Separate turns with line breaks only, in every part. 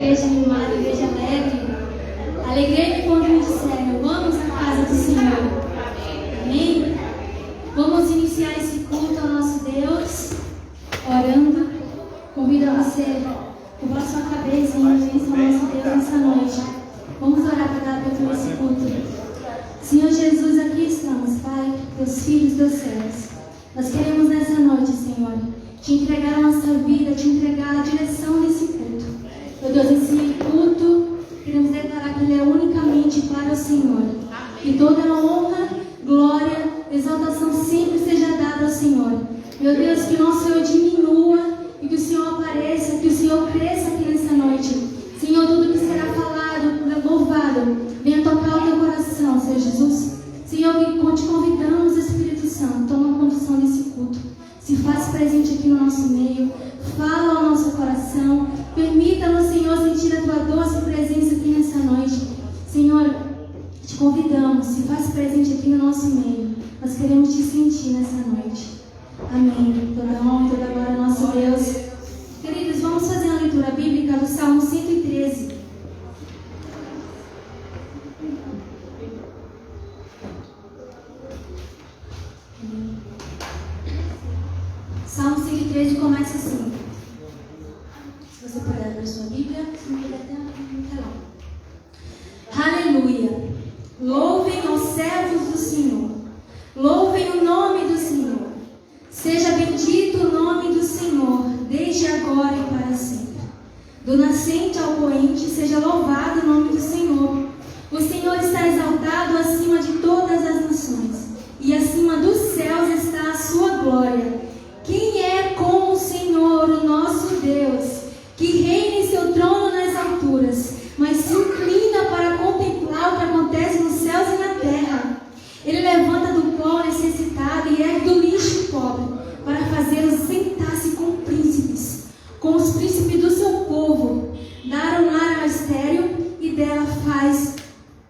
Igreja animada, igreja alegre. Alegrei-me quando me disseram: vamos à casa do Senhor. Amém? Vamos iniciar esse culto ao nosso Deus, orando. Convido a você a curvar sua cabeça em reverência ao nosso Deus nessa noite. Vamos orar para dar abertura a esse culto. Senhor Jesus, aqui estamos, Pai, teus filhos dos céus. Nós queremos nessa noite, Senhor, te entregar a nossa vida, te entregar a direção desse culto. Meu Deus, esse culto, queremos declarar que ele é unicamente para o Senhor. Que toda a honra, glória, exaltação sempre seja dada ao Senhor. Meu Deus, que o nosso Senhor diminua e que o Senhor apareça, que o Senhor cresça aqui nessa noite. Senhor, tudo que será falado, louvado, venha tocar o teu coração, Senhor Jesus. Senhor, te convidamos, Espírito Santo, toma condição desse culto. Se faz presente aqui no nosso meio, fala ao nosso coração, permita-nos, Senhor, sentir a tua doce presença aqui nessa noite. Senhor, te convidamos, se faz presente aqui no nosso meio. Nós queremos te sentir nessa noite. Amém. Toda honra e toda glória ao nosso Deus. Queridos, vamos fazer a leitura bíblica do Salmo 113. Salmo 113 começa assim. Se você puder abrir sua Bíblia, se não puder até no telão. Aleluia! Louvem os servos do Senhor. Louvem o nome do Senhor. Seja bendito o nome do Senhor, desde agora e para sempre. Do nascente ao poente, seja louvado o nome do Senhor. O Senhor está exaltado acima de todas as nações, e acima dos céus está a sua glória. Quem é como o Senhor, o nosso Deus, que reina em seu trono nas alturas, mas se inclina para contemplar o que acontece nos céus e na terra? Ele levanta do pó necessitado e ergue do lixo o pobre, para fazê-lo sentar-se com príncipes, com os príncipes do seu povo. Dar um lar ao estéril e dela faz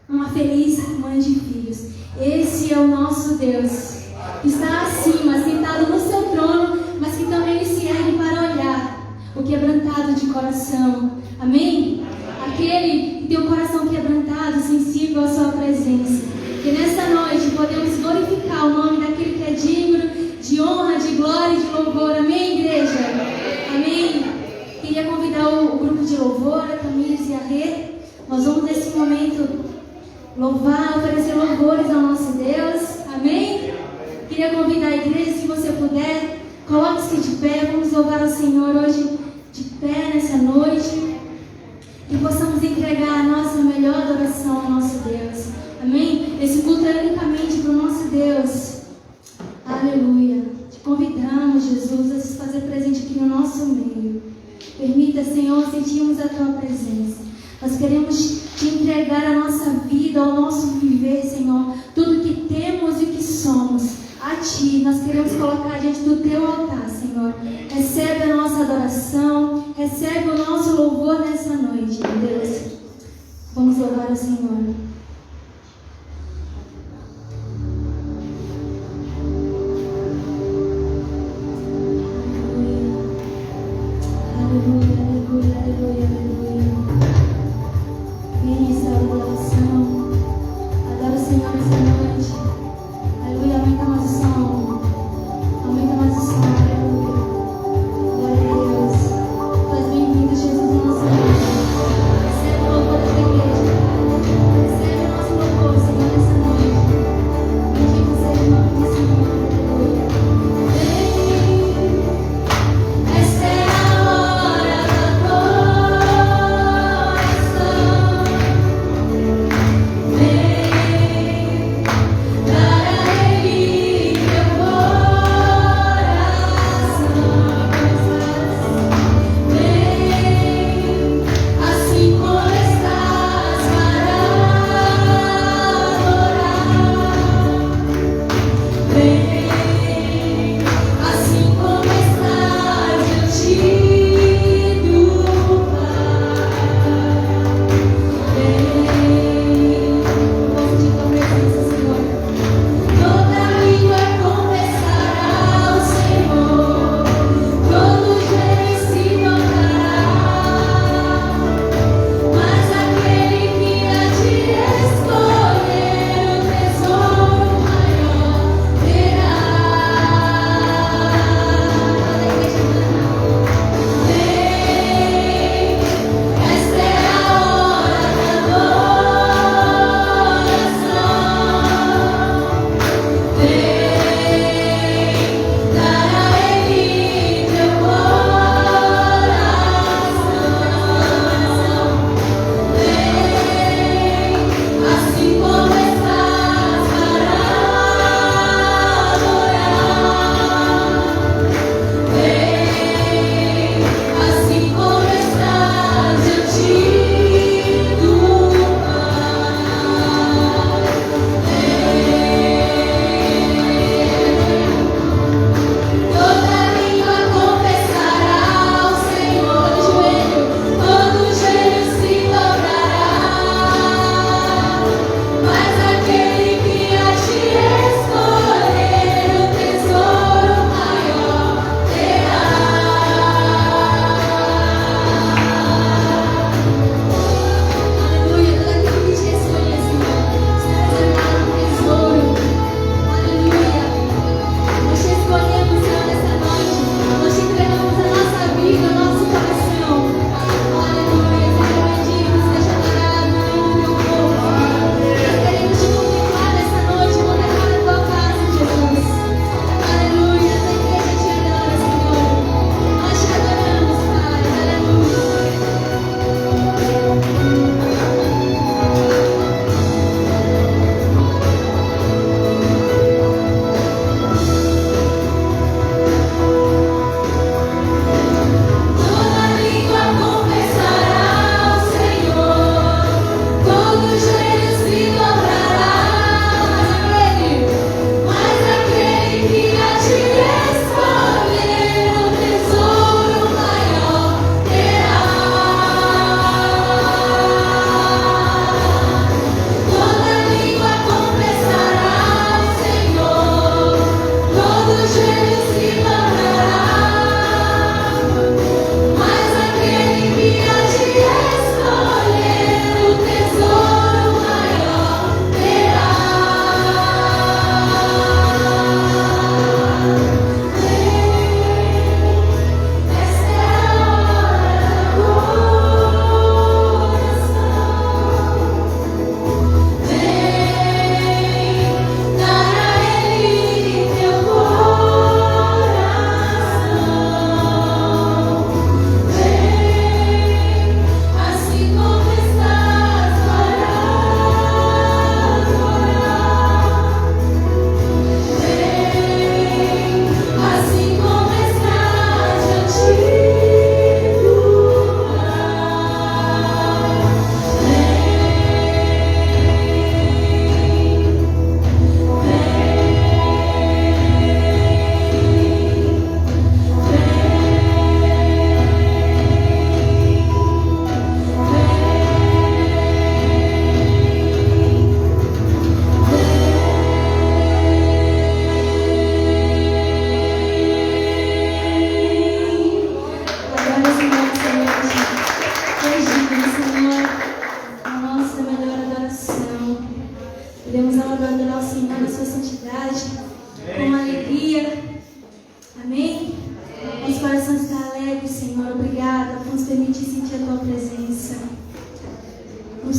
uma feliz mãe de filhos. Esse é o nosso Deus, que está acima, sentado no seu trono, mas que também se ergue para olhar o quebrantado de coração. Amém? Aquele que tem o coração quebrantado, sensível à sua presença. Que nessa noite podemos glorificar o nome daquele que é digno de honra, de glória e de louvor. Amém, igreja? Amém? Queria convidar o grupo de louvor, a Tamires e a Rê. Nós vamos nesse momento louvar, oferecer louvores ao nosso Deus. Amém? Queria convidar a igreja, se você puder, coloque-se de pé. Vamos louvar ao Senhor hoje de pé nessa noite. Que possamos entregar a nossa melhor adoração ao nosso Deus. Amém? Esse culto é unicamente para o nosso Deus. Aleluia. Te convidamos, Jesus, a se fazer presente aqui no nosso meio. Permita, Senhor, sentirmos a tua presença. Nós queremos te entregar a nossa vida, o nosso viver, Senhor. Tudo que temos e que somos a Ti. Nós queremos colocar diante do Teu altar, Senhor. Recebe a nossa adoração. Recebe o nosso louvor nessa noite, Deus. Vamos louvar o Senhor.
Recebe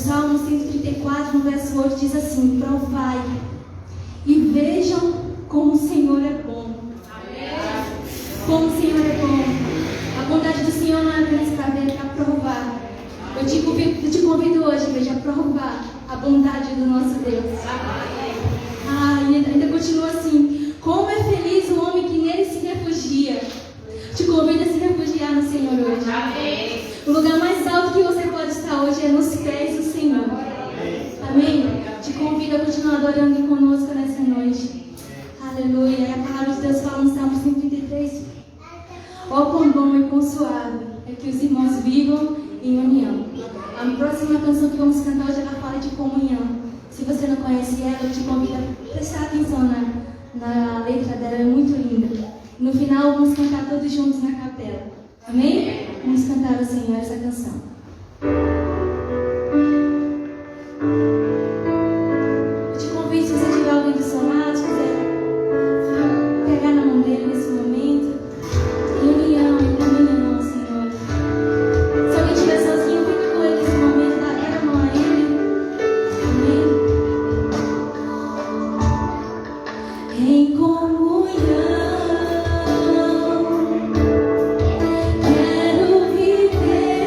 Salmo 134, no verso 8, diz assim: provai e vejam como o Senhor é bom. Como o Senhor é bom. A bondade do Senhor não é apenas para ver, é para provar. Eu te convido hoje, igreja, a provar a bondade do nosso Deus. E ainda continua assim: como é feliz o homem que nele se refugia. Te convido a se refugiar no Senhor hoje. Amém. O lugar mais alto que você pode estar hoje é nos pés do Senhor. Amém? Te convido a continuar adorando conosco nessa noite. Aleluia. E a palavra de Deus fala no Salmo 133. Ó quão bom e quão suave é que os irmãos vivam em união. A próxima canção que vamos cantar hoje, ela fala de comunhão. Se você não conhece ela, eu te convido a prestar atenção na letra dela, é muito linda. No final, vamos cantar todos juntos na capela. Amém? Vamos cantar ao Senhor essa canção. Eu te convido, se você tiver alguém do seu lado, se quiser pegar na mão dele nesse momento, em união e comunhão ao Senhor. Se alguém estiver sozinho, fica com ele nesse momento, dá a mão a ele. Amém? Em comunhão. Quero viver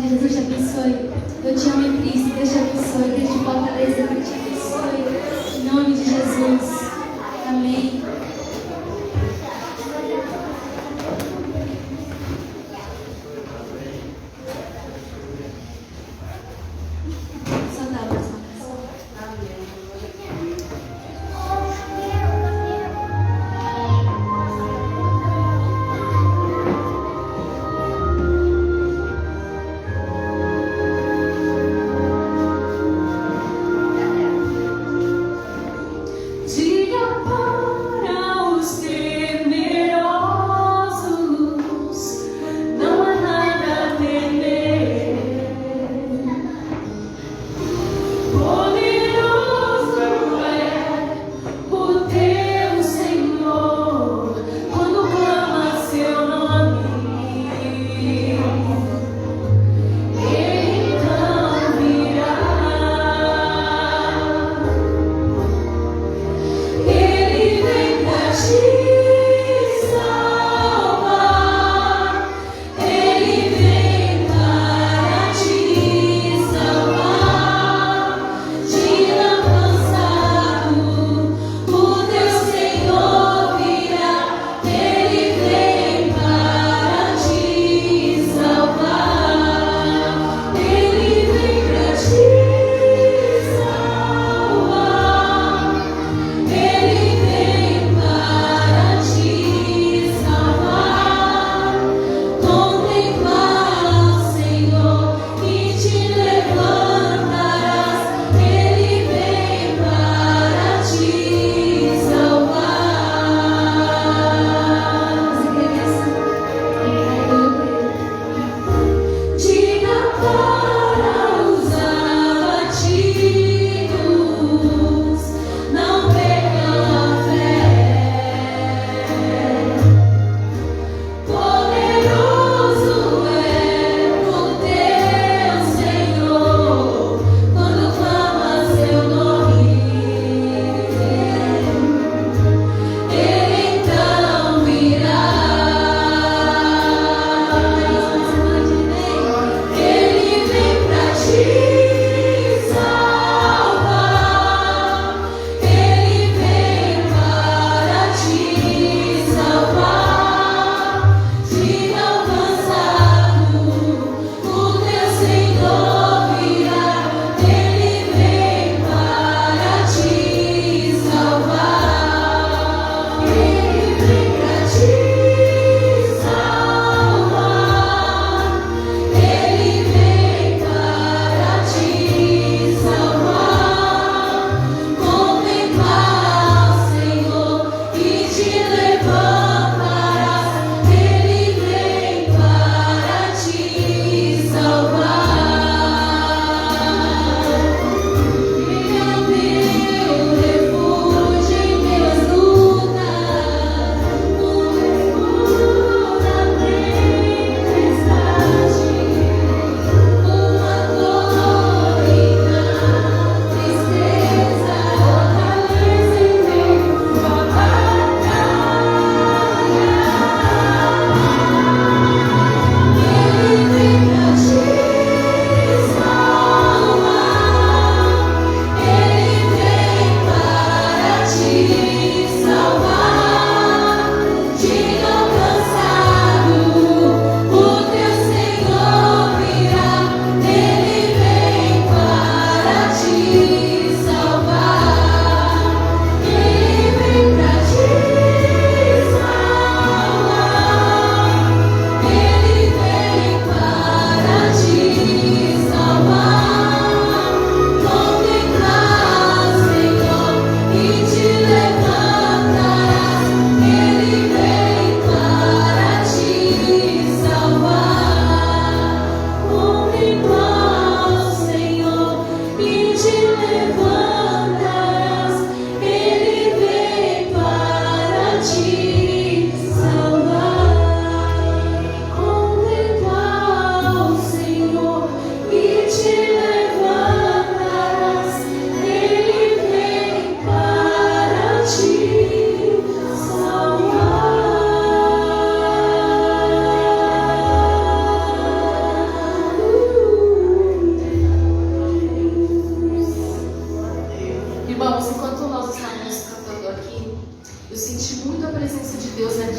Jesus te abençoe. Eu te amo em Cristo. Deus te abençoe. Deus te fortaleça. Deus te abençoe. Em nome de Jesus. Amém. Só dá para essa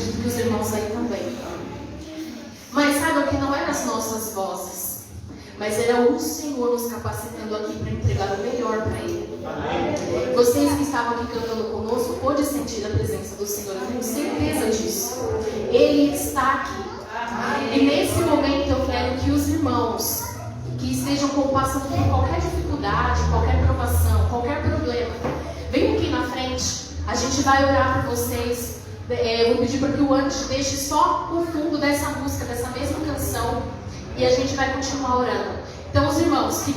acredito que os irmãos aí também. Mas saibam que não é nas nossas vozes, mas era o Senhor nos capacitando aqui para entregar o melhor para Ele. Vocês que estavam aqui cantando conosco, pôde sentir a presença do Senhor, eu tenho certeza disso. Ele está aqui. E nesse momento eu quero que os irmãos que estejam passando por qualquer dificuldade, qualquer provação, qualquer problema, venham aqui na frente. A gente vai orar por vocês. Eu vou pedir para que o Andy deixe só o fundo dessa música, dessa mesma canção, e a gente vai continuar orando. Então os irmãos que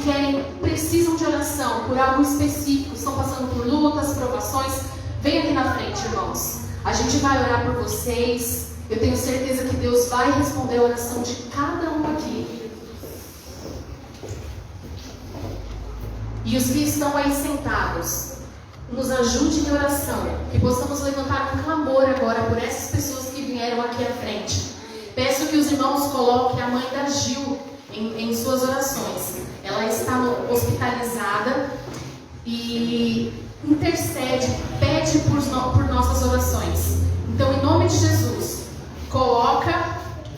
precisam de oração por algo específico, estão passando por lutas, provações, venham aqui na frente, irmãos. A gente vai orar por vocês. Eu tenho certeza que Deus vai responder a oração de cada um aqui. E os que estão aí sentados, nos ajude em oração, que possamos levantar um clamor agora por essas pessoas que vieram aqui à frente. Peço que os irmãos coloquem a mãe da Gil em suas orações. Ela está hospitalizada e intercede, pede por nossas orações. Então, em nome de Jesus, coloca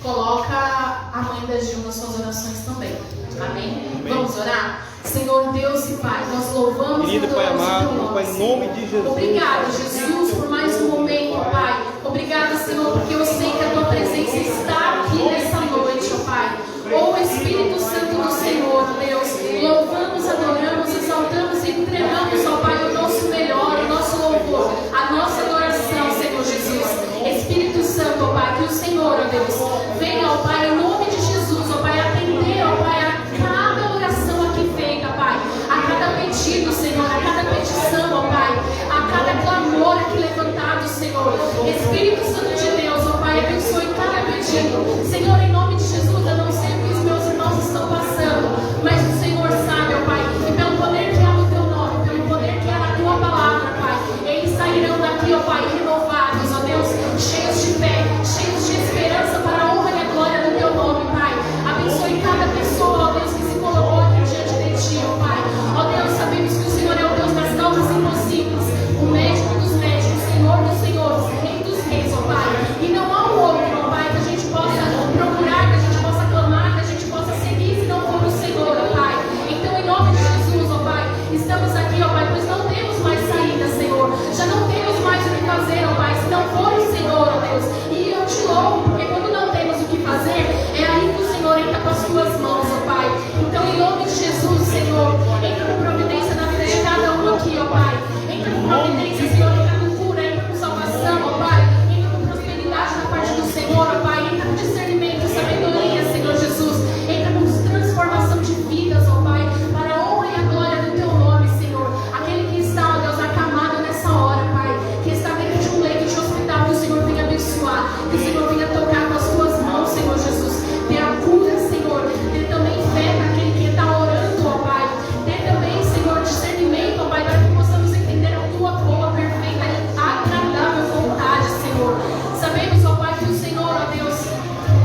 a mãe da Gil nas suas orações também. Amém? Vamos orar? Senhor Deus e Pai, nós louvamos
Querido Pai amado, Pai, em nome de Jesus.
Obrigado, Jesus, por mais um momento, Pai. Obrigado, Senhor, porque eu sei que a Tua presença está aqui nessa noite, ó Pai. Ó Espírito Santo do Senhor, Deus, louvamos, adoramos, exaltamos e entregamos, ó Pai, o nosso melhor, o nosso louvor, a nossa adoração, Senhor Jesus. Espírito Santo, ó Pai, que o Senhor, ó Deus, venha, ó Pai, em nome de Jesus, ó Pai, atender, ó Pai, a cada oração aqui feita, Pai, a cada pedido, Senhor, a cada petição, ó Pai, a cada clamor aqui levantado, Senhor. Espírito Santo de Deus, ó Pai, abençoe cada pedido. Senhor, em nome de Jesus, eu não sei o que os meus irmãos estão passando, mas o Senhor sabe, ó Pai, e pelo poder que há no Teu nome, pelo poder que há na Tua palavra, Pai, eles sairão daqui, ó Pai, renovados, ó Deus, cheios de fé, cheios de esperança para a honra e a glória do Teu nome, Pai. Abençoe cada pessoa, ó Deus, que se colocou aqui diante de Ti, ó Pai. Ó Deus, sabemos que o Senhor é o Deus das causas impossíveis, o médico dos médicos, o Senhor dos senhores, o Rei dos reis, ó Pai. E não há um outro, ó Pai, que a gente possa procurar, que a gente possa clamar, que a gente possa seguir se não for o Senhor, ó Pai. Então, em nome de Jesus, ó Pai, estamos aqui, ó Pai, pois não temos mais saída, Senhor. Já não temos mais o que fazer, ó Pai, se não for o Senhor, ó Deus. E eu te louvo, porque quando não temos o que fazer, é aí que o Senhor entra com as Tuas mãos, ó Pai. Então, em nome de Jesus, Senhor, entra com providência na vida de cada um aqui, ó Pai. Entra com providência, Senhor, entra com cura, entra com salvação, ó Pai. Entra com prosperidade da parte do Senhor, ó Pai. Entra com discernimento, sabedoria, Senhor Jesus. Entra com transformação de vidas, ó Pai, para a honra e a glória do Teu nome, Senhor. Aquele que está, ó Deus, acamado nessa hora, Pai, que está dentro de um leito de hospital, que o Senhor venha abençoar, que o Senhor venha tocar com as Tuas mãos, Senhor Jesus. Dê a cura, Senhor. Dê também fé naquele que está orando, ó Pai. Dê também, Senhor, discernimento, ó Pai, para que possamos entender a Tua boa, perfeita e agradável vontade, Senhor. Sabemos, ó Pai, que o Senhor, ó Deus,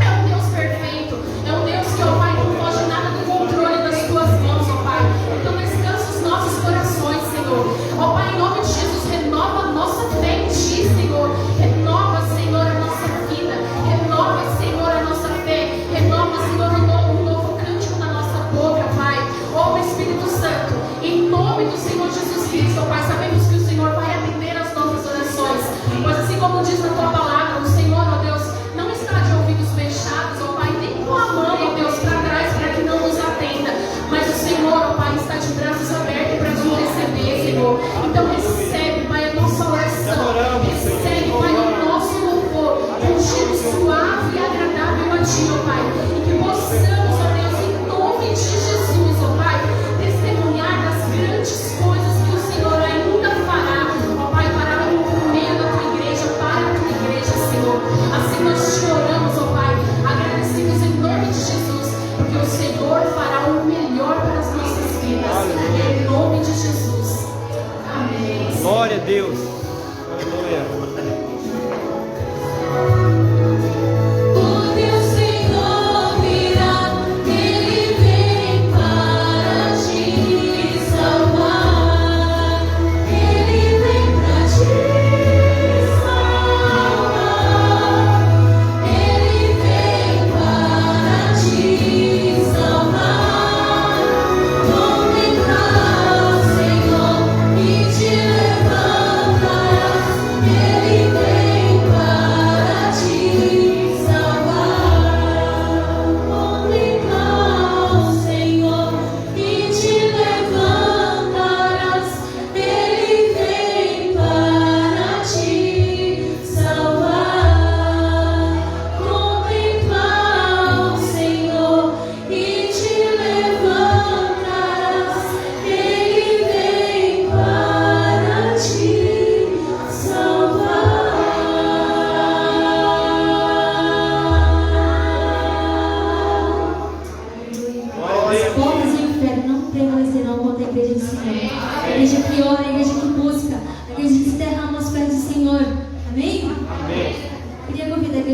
é um Deus perfeito. É um Deus que, ó Pai, não foge nada do controle das Tuas mãos, ó Pai. Então descansa os nossos corações, Senhor. Ó Pai, em nome de Jesus, renova a nossa fé em Ti, Senhor. Renova, Senhor, a nossa vida. Renova, Senhor, a nossa fé. Renova, Senhor, um novo cântico na nossa boca, Pai. Ó Espírito Santo, em nome do Senhor Jesus Cristo, ó Pai, sabemos que o Senhor vai atender as nossas orações. Pois assim como diz na Tua palavra, o Senhor, ó Deus, não está de ouvidos fechados, ó Pai, nem com a mão, ó Deus, para trás, para que não nos atenda. Mas o Senhor, ó Pai, está de braços abertos para nos receber, Senhor. Então recebe, Pai, a nossa oração. Recebe, Pai, o nosso louvor. Um cheiro suave e agradável a Ti, ó Pai. E que possamos, ó Deus, em nome de Jesus, ó Pai, testemunhar das grandes coisas que o Senhor ainda fará, ó Pai, para o meio da Tua igreja, para a Tua igreja, Senhor. Assim nós te oramos, ó Pai, agradecidos em nome de Jesus, porque o Senhor fará o melhor para as nossas vidas. Em nome de Jesus. Amém.
Glória a Deus. Aleluia.
O Teu Senhor virá.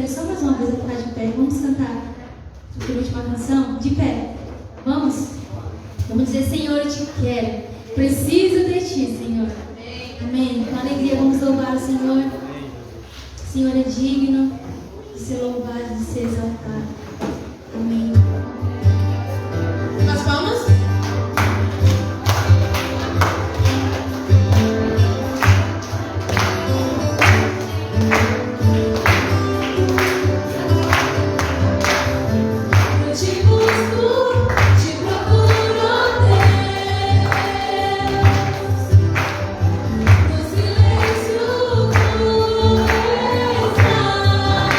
ele só mais uma vez a ficar de pé. Vamos cantar a última canção? De pé. Vamos? Vamos dizer, Senhor, eu te quero. Preciso de ti, Senhor. Amém. Com alegria vamos louvar o Senhor. O Senhor é digno de ser louvado, de ser exaltado. Amém.
As palmas?
No silêncio tu estás.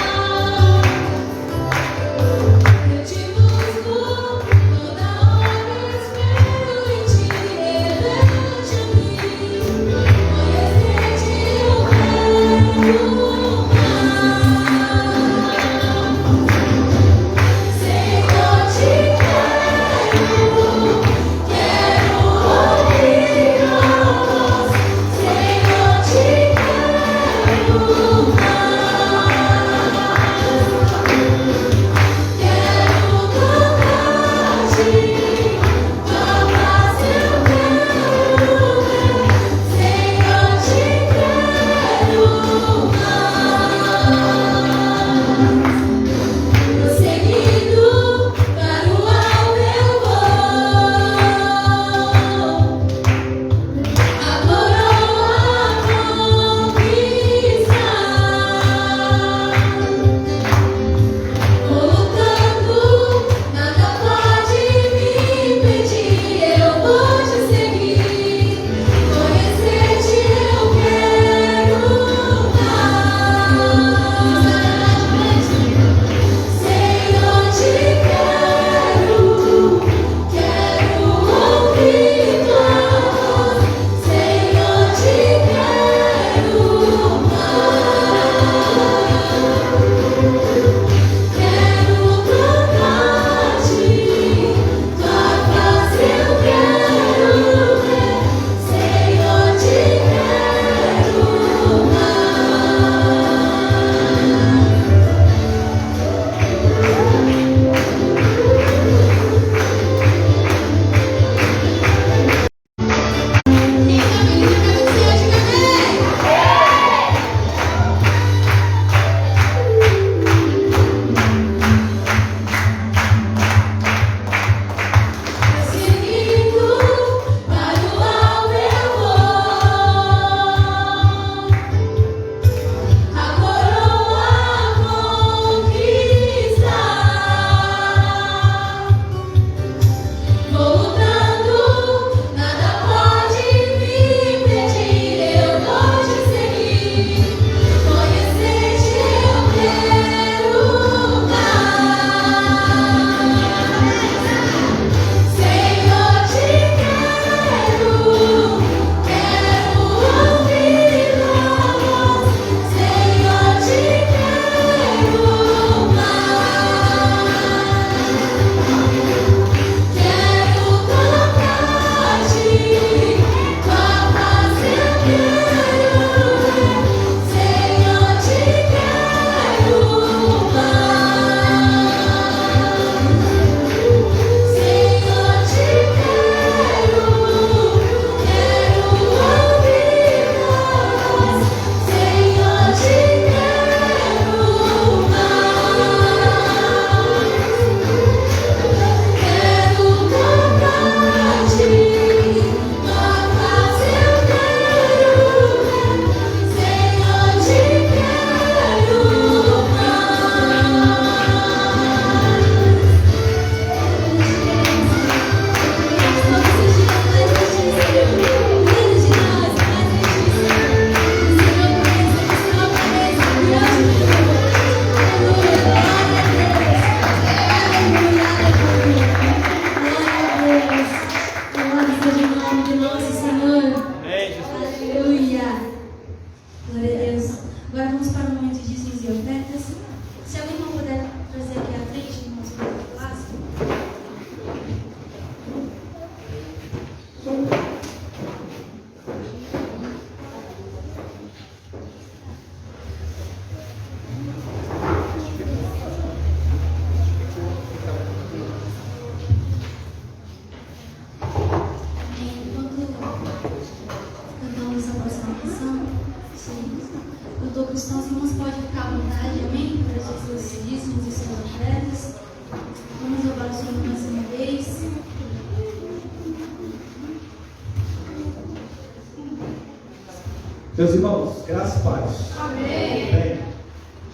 Meus irmãos, graças e paz.
Amém.
Bem,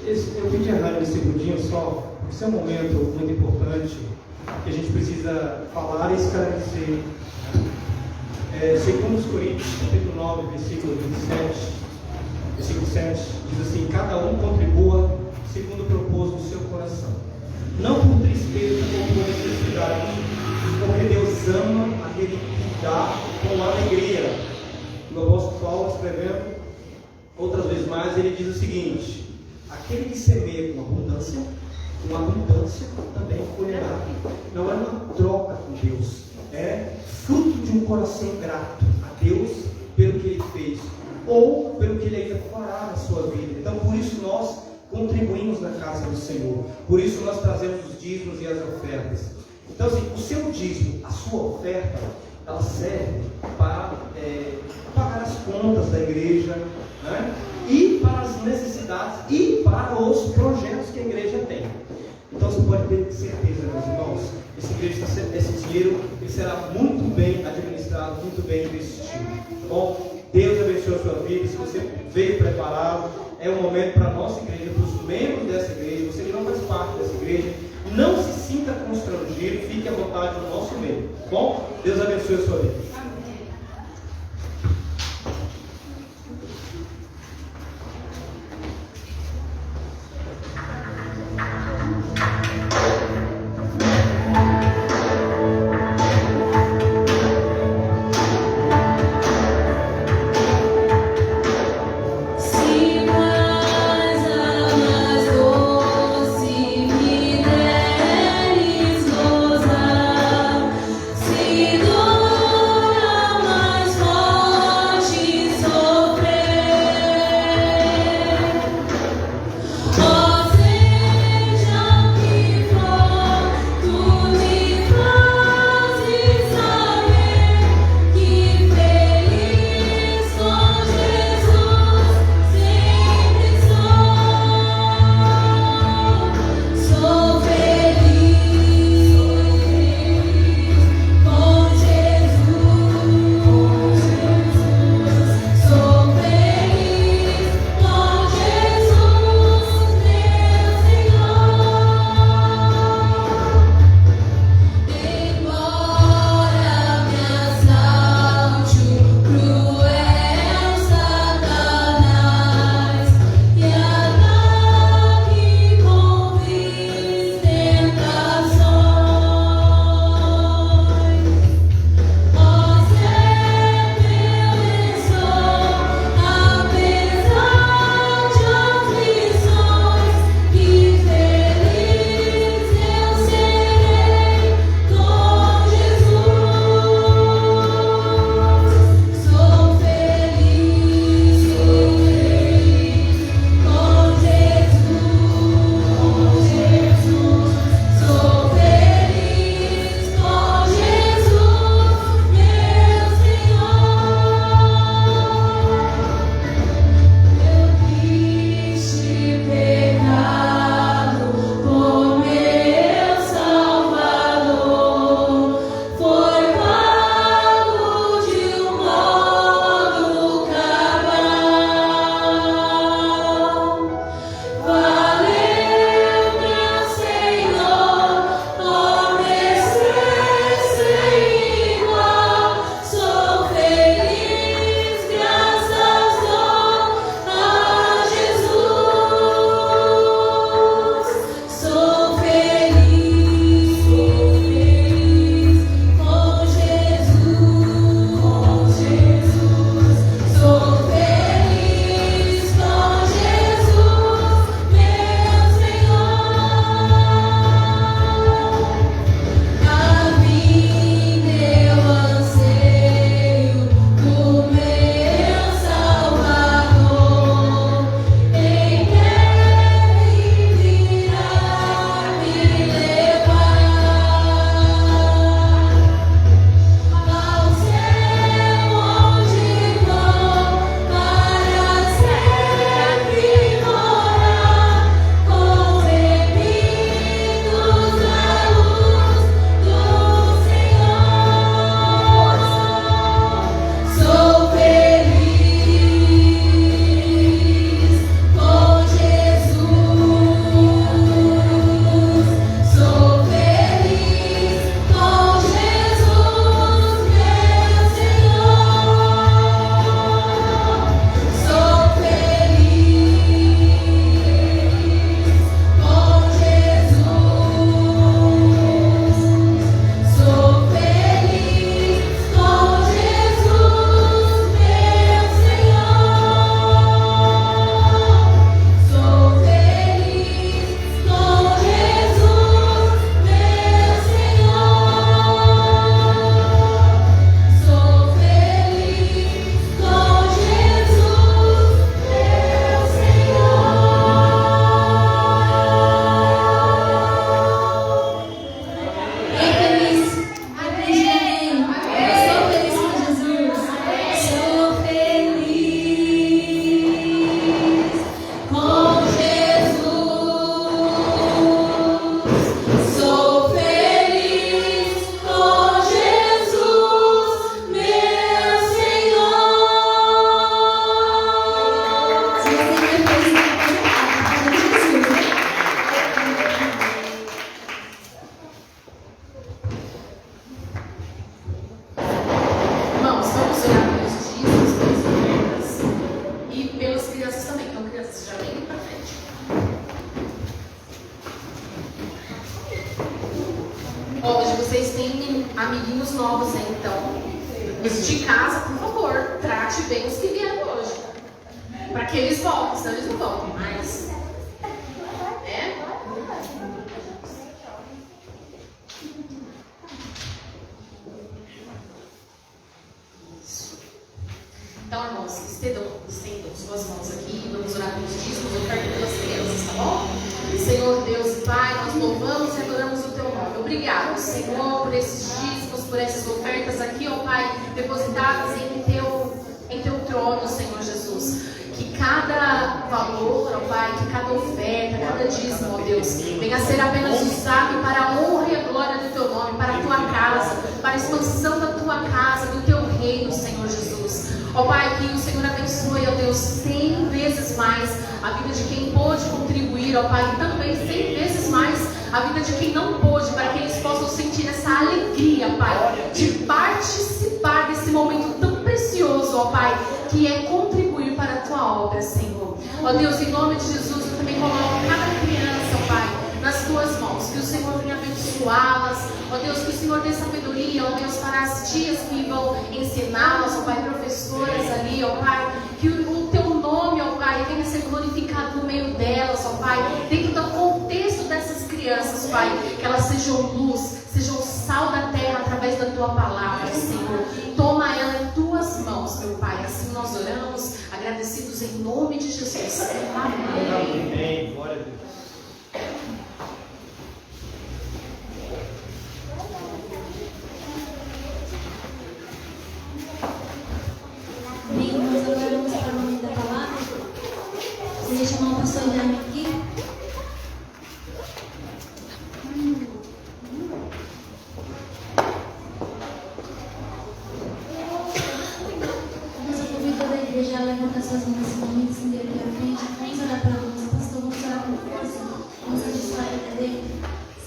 eu pedi a Rani um segundinho só, porque esse é um momento muito importante que a gente precisa falar e esclarecer. Segundo os Coríntios, capítulo 9, versículo 7, diz assim: cada um contribua segundo o propósito do seu coração, não por tristeza ou por necessidade, porque Deus ama aquele que dá com alegria. O apóstolo Paulo, escrevendo outras vezes mais, ele diz o seguinte: aquele que semeia com abundância também colherá. Não é uma troca com Deus, é fruto de um coração grato a Deus pelo que Ele fez, ou pelo que Ele ainda fará na sua vida. Então, por isso nós contribuímos na casa do Senhor, por isso nós trazemos os dízimos e as ofertas. Então, assim, o seu dízimo, a sua oferta, ela serve para pagar as contas da igreja, né? E para as necessidades e para os projetos que a igreja tem. Então você pode ter certeza, meus irmãos, esse dinheiro ele será muito bem administrado, muito bem investido. Bom, Deus abençoe a sua vida. Se você veio preparado, é um momento para a nossa igreja, para os membros dessa igreja. Você que não faz parte dessa igreja, não se sinta constrangido, fique à vontade no nosso meio. Bom, Deus abençoe a sua vida.
Se
vocês têm amiguinhos novos aí, então, de casa, por favor, trate bem os que vieram hoje. Para que eles voltem, senão eles não voltam mais. Então, irmãos, estendam suas mãos aqui, vamos orar pelos dízimos, oferta pelas crianças, tá bom? Senhor Deus e Pai, nós louvamos e adoramos o Teu nome. Obrigado, Senhor, por esses dízimos, por essas ofertas aqui, ó Pai, depositadas em Teu trono, Senhor Jesus. Que cada valor, ó Pai, que cada oferta, cada dízimo, ó Deus, venha a ser apenas usado para a honra e a glória do Teu nome, para a Tua casa, para a expansão da Tua casa, do Teu reino, Senhor Jesus. Ó Pai, que o Senhor abençoe, ó Deus, 100 vezes mais a vida de quem pôde contribuir, ó Pai, e também 100 vezes mais a vida de quem não pôde, para que eles possam sentir essa alegria, Pai, de participar desse momento tão precioso, ó Pai, que é contribuir para a Tua obra, Senhor. Ó Deus, em nome de Jesus, eu também coloco cada criança, ó Pai, nas Tuas mãos, que o Senhor venha abençoá-las, ó Deus, que o Senhor dê sabedoria, ó Deus, para as tias que vão ensiná-las, ó Pai, professoras ali, ó Pai, que o Teu nome, ó Pai, venha ser glorificado no meio delas, ó Pai, dentro do contexto dessas crianças, Pai, que elas sejam luz, sejam sal da terra através da Tua palavra, Senhor. Toma ela em Tuas mãos, meu Pai, assim nós oramos, agradecidos em nome de Jesus. Amém.
Amém. Glória a Deus.
Bem, nós agora vamos para o momento da palavra. Você chamar o pastor Jaime aqui. Vamos convidar toda a igreja a levantar suas mãos nesse momento, estender aqui à frente. Vamos orar para nós, pastor. Vamos orar com força. Vamos abençoar a vida dele.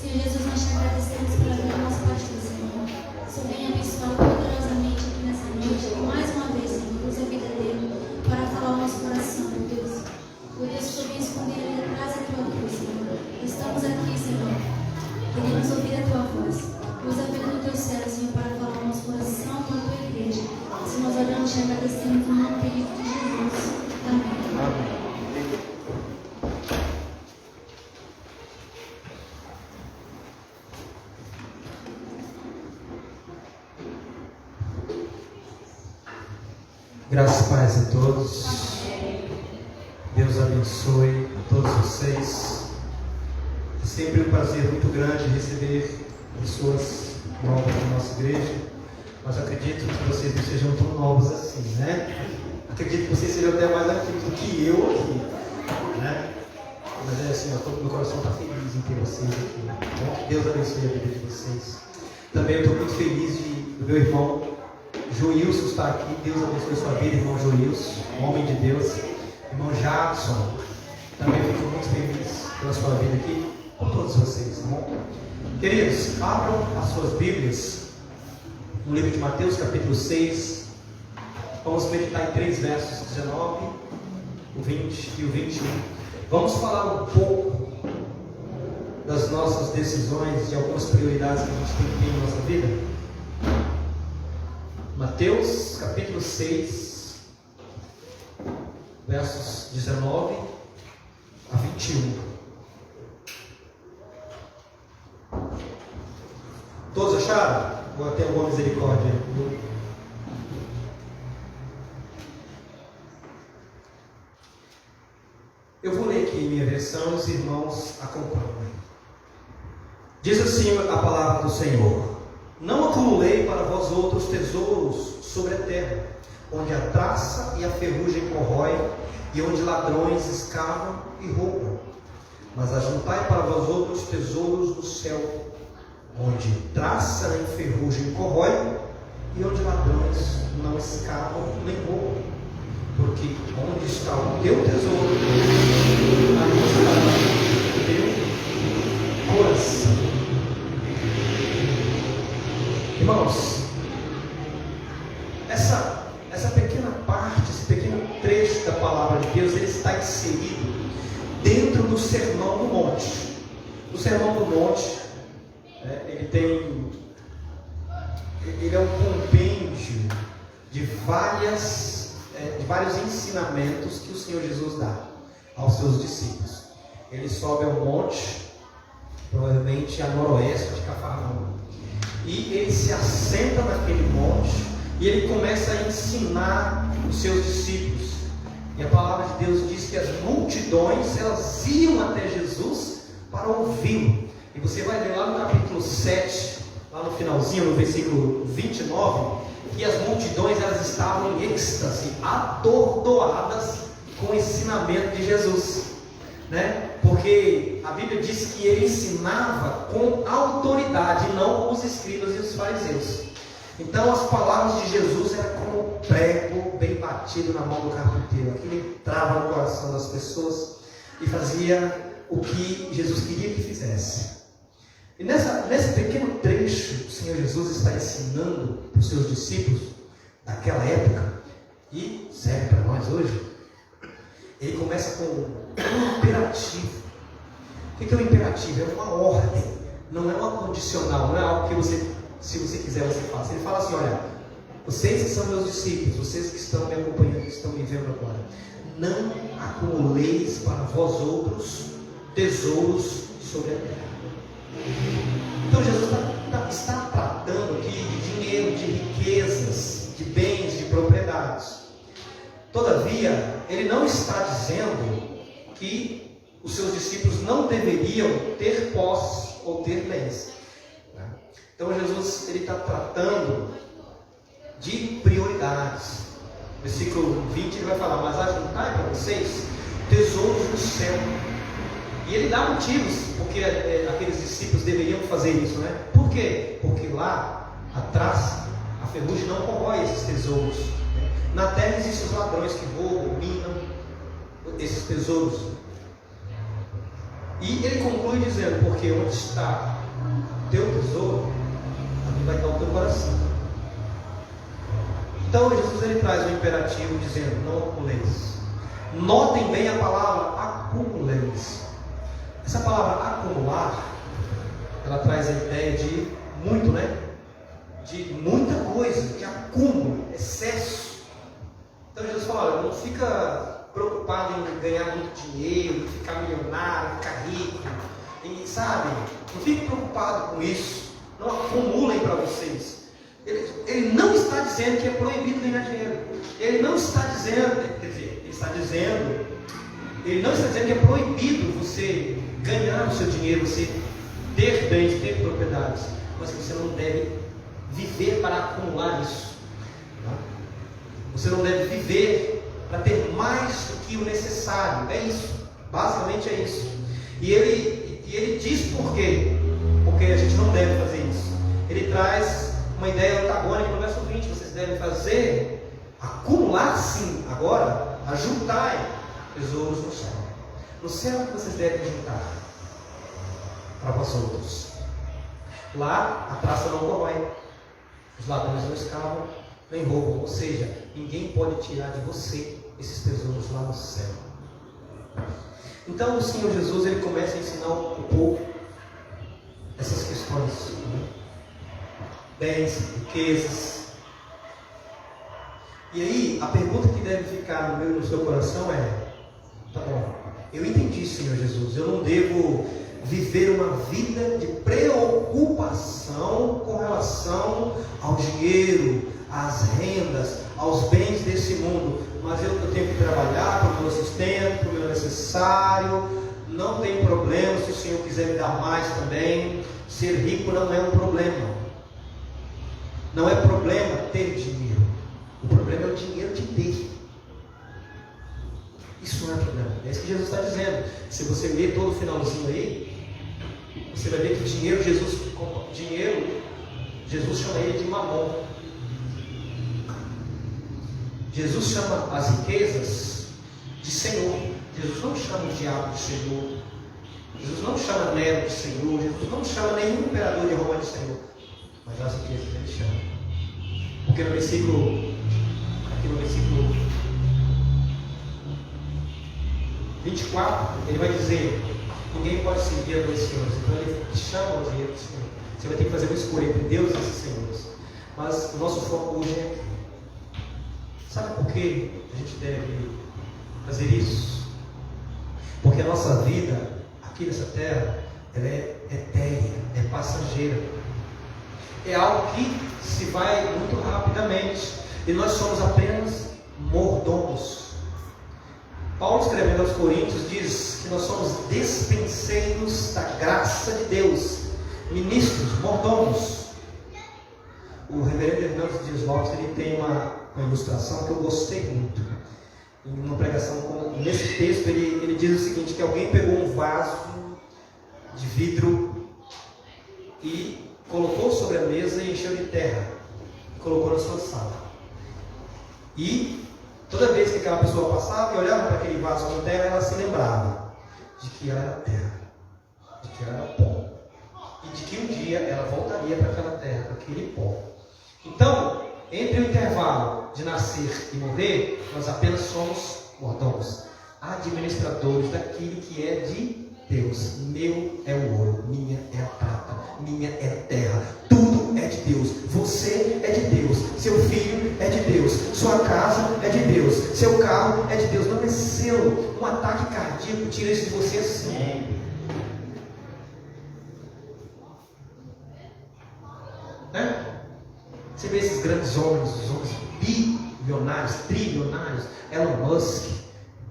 Senhor Jesus, nós te agradecemos pela vida do nosso pastor, Senhor. Senhor, venha abençoar poderosamente aqui nessa noite. Mais uma vez, Senhor, usa a vida dele para falar o nosso coração, meu Deus. Meu Deus, que eu venha esconder ele atrás da Tua cruz, Senhor. Estamos aqui, Senhor. Queremos ouvir a Tua voz. Usa a vida do Teu céu, Senhor, para falar o nosso coração com a Tua igreja. Se nós oramos e agradecemos no nome querido de Jesus. Amém.
Amém.
Graças e paz a todos. Deus abençoe a todos vocês. É sempre um prazer muito grande receber pessoas novas na nossa igreja. Mas acredito que vocês não sejam tão novos assim, né? Acredito que vocês sejam até mais antigos do que eu aqui, né? Mas é assim, meu coração está feliz em ter vocês aqui. Então, Deus abençoe a vida de vocês. Também eu estou muito feliz do meu irmão Joilson estar aqui. Deus abençoe sua vida, irmão Joilson, homem de Deus. Irmão Jackson, também fico muito feliz pela sua vida aqui, com todos vocês, tá bom? Queridos, abram as suas Bíblias no livro de Mateus, capítulo 6. Vamos meditar em 3 versos, 19, o 20 e o 21. Vamos falar um pouco das nossas decisões, de algumas prioridades que a gente tem que ter em nossa vida. Mateus, capítulo 6, versos 19 a 21. Todos acharam? Ou até alguma misericórdia? Eu vou ler aqui em minha versão, os irmãos acompanham. Diz assim a palavra do Senhor: Não acumulei para vós outros tesouros sobre a terra, onde a traça e a ferrugem corroem, e onde ladrões escavam e roubam. Mas ajuntai para vós outros tesouros no céu, onde traça e ferrugem corroem, e onde ladrões não escavam nem roubam. Porque onde está o teu tesouro, ali está o teu coração. Irmãos, essa pequena parte, esse pequeno trecho da palavra de Deus, ele está inserido dentro do Sermão do Monte. O Sermão do Monte, ele tem ele é um compêndio de vários ensinamentos que o Senhor Jesus dá aos seus discípulos. Ele sobe ao monte, provavelmente a noroeste de Cafarnaum, e ele se assenta naquele monte e ele começa a ensinar os seus discípulos. E a palavra de Deus diz que as multidões, elas iam até Jesus para ouvi-lo. E você vai ver lá no capítulo 7, lá no finalzinho, no versículo 29, que as multidões, elas estavam em êxtase, atordoadas com o ensinamento de Jesus, né? Porque a Bíblia diz que ele ensinava com autoridade, não como os escribas e os fariseus. Então as palavras de Jesus eram como um prego bem batido na mão do carpinteiro. Aquilo entrava no coração das pessoas e fazia o que Jesus queria que fizesse. E nesse pequeno trecho, o Senhor Jesus está ensinando para os seus discípulos daquela época, e serve para nós hoje. Ele começa com um imperativo. O que é um imperativo? É uma ordem, não é uma condicional, não é algo que você, se você quiser, você faça. Ele fala assim: olha, vocês que são meus discípulos, vocês que estão me acompanhando, que estão me vendo agora, não acumuleis para vós outros tesouros sobre a terra. Então Jesus está tratando aqui de dinheiro, de riquezas, de bens, de propriedades. Todavia, ele não está dizendo que os seus discípulos não deveriam ter posse ou ter bens. Então Jesus está tratando de prioridades. Versículo 20 ele vai falar: mas ajuntai para vocês tesouros no céu. E ele dá motivos porque aqueles discípulos deveriam fazer isso, né? Por quê? Porque lá atrás a ferrugem não corrói esses tesouros, né? Na terra existem os ladrões que roubam, minam esses tesouros. E ele conclui dizendo: porque onde está o teu tesouro, ali vai estar o teu coração. Então Jesus ele traz um imperativo dizendo: não acumuleis. Notem bem a palavra acumuleis. Essa palavra acumular, ela traz a ideia de muito, né? De muita coisa, de acúmulo, excesso. Então Jesus fala: olha, não fica preocupado em ganhar muito dinheiro, em ficar milionário, ficar rico, sabe? Não fique preocupado com isso. Não acumulem para vocês. Ele não está dizendo que é proibido ganhar dinheiro. Ele não está dizendo, quer dizer, ele não está dizendo que é proibido você ganhar o seu dinheiro, você ter bens, ter propriedades, mas que você não deve viver para acumular isso. Tá? Você não deve viver para ter mais do que o necessário. É isso, basicamente é isso. E ele diz por quê? Porque a gente não deve fazer isso. Ele traz uma ideia antagônica no verso 20: vocês devem fazer, acumular sim, agora, ajuntai tesouros no céu. No céu que vocês devem juntar para vós outros. Lá a traça não corrói, os ladrões não escavam, nem roubam. Ou seja, ninguém pode tirar de você esses tesouros lá no céu. Então o Senhor Jesus ele começa a ensinar um pouco essas questões, né? Bens, riquezas. E aí a pergunta que deve ficar no meu e no seu coração é: tá bom, eu entendi, Senhor Jesus, eu não devo viver uma vida de preocupação com relação ao dinheiro, às rendas, aos bens desse mundo, mas eu tenho que trabalhar para o meu sustento, para o meu necessário. Não tem problema se o Senhor quiser me dar mais também. Ser rico não é um problema. Não é problema ter dinheiro. O problema é o dinheiro te ter. Isso não é problema. É isso que Jesus está dizendo. Se você ler todo o finalzinho aí, você vai ver que Jesus chama ele de mamon. Jesus chama as riquezas de Senhor. Jesus não chama o diabo de Senhor. Jesus não chama Nero de Senhor. Jesus não chama nenhum imperador de Roma de Senhor. Mas as riquezas ele chama. Porque no versículo 24, ele vai dizer: ninguém pode servir a dois senhores. Então ele chama o dinheiro do Senhor. Você vai ter que fazer uma escolha entre Deus e esses senhores. mas o nosso foco hoje é aqui. Sabe por que a gente deve fazer isso? Porque a nossa vida aqui nessa terra, ela é etérea, é passageira. É algo que se vai muito rapidamente. E nós somos apenas mordomos. Paulo, escrevendo aos Coríntios, diz que nós somos despenseiros da graça de Deus, ministros, mordomos. O reverendo Hernandes Dias Lopes, ele tem uma ilustração que eu gostei muito. Em uma pregação, nesse texto, ele diz o seguinte, que alguém pegou um vaso de vidro e colocou sobre a mesa e encheu de terra, e colocou na sua sala. E toda vez que aquela pessoa passava e olhava para aquele vaso com terra, ela se lembrava de que ela era terra, de que ela era pó, e de que um dia ela voltaria para aquela terra, para aquele pó. Então, entre o intervalo de nascer e morrer, nós apenas somos mordomos, administradores daquilo que é de Deus. Meu é o ouro, minha é a prata, minha é a terra. Tudo é de Deus. Você é de Deus. Seu filho é de Deus. Sua casa é de Deus. Seu carro é de Deus. Não é seu. Um ataque cardíaco tira isso de você assim. Né? Você vê esses grandes homens, os homens bilionários, trilionários, Elon Musk,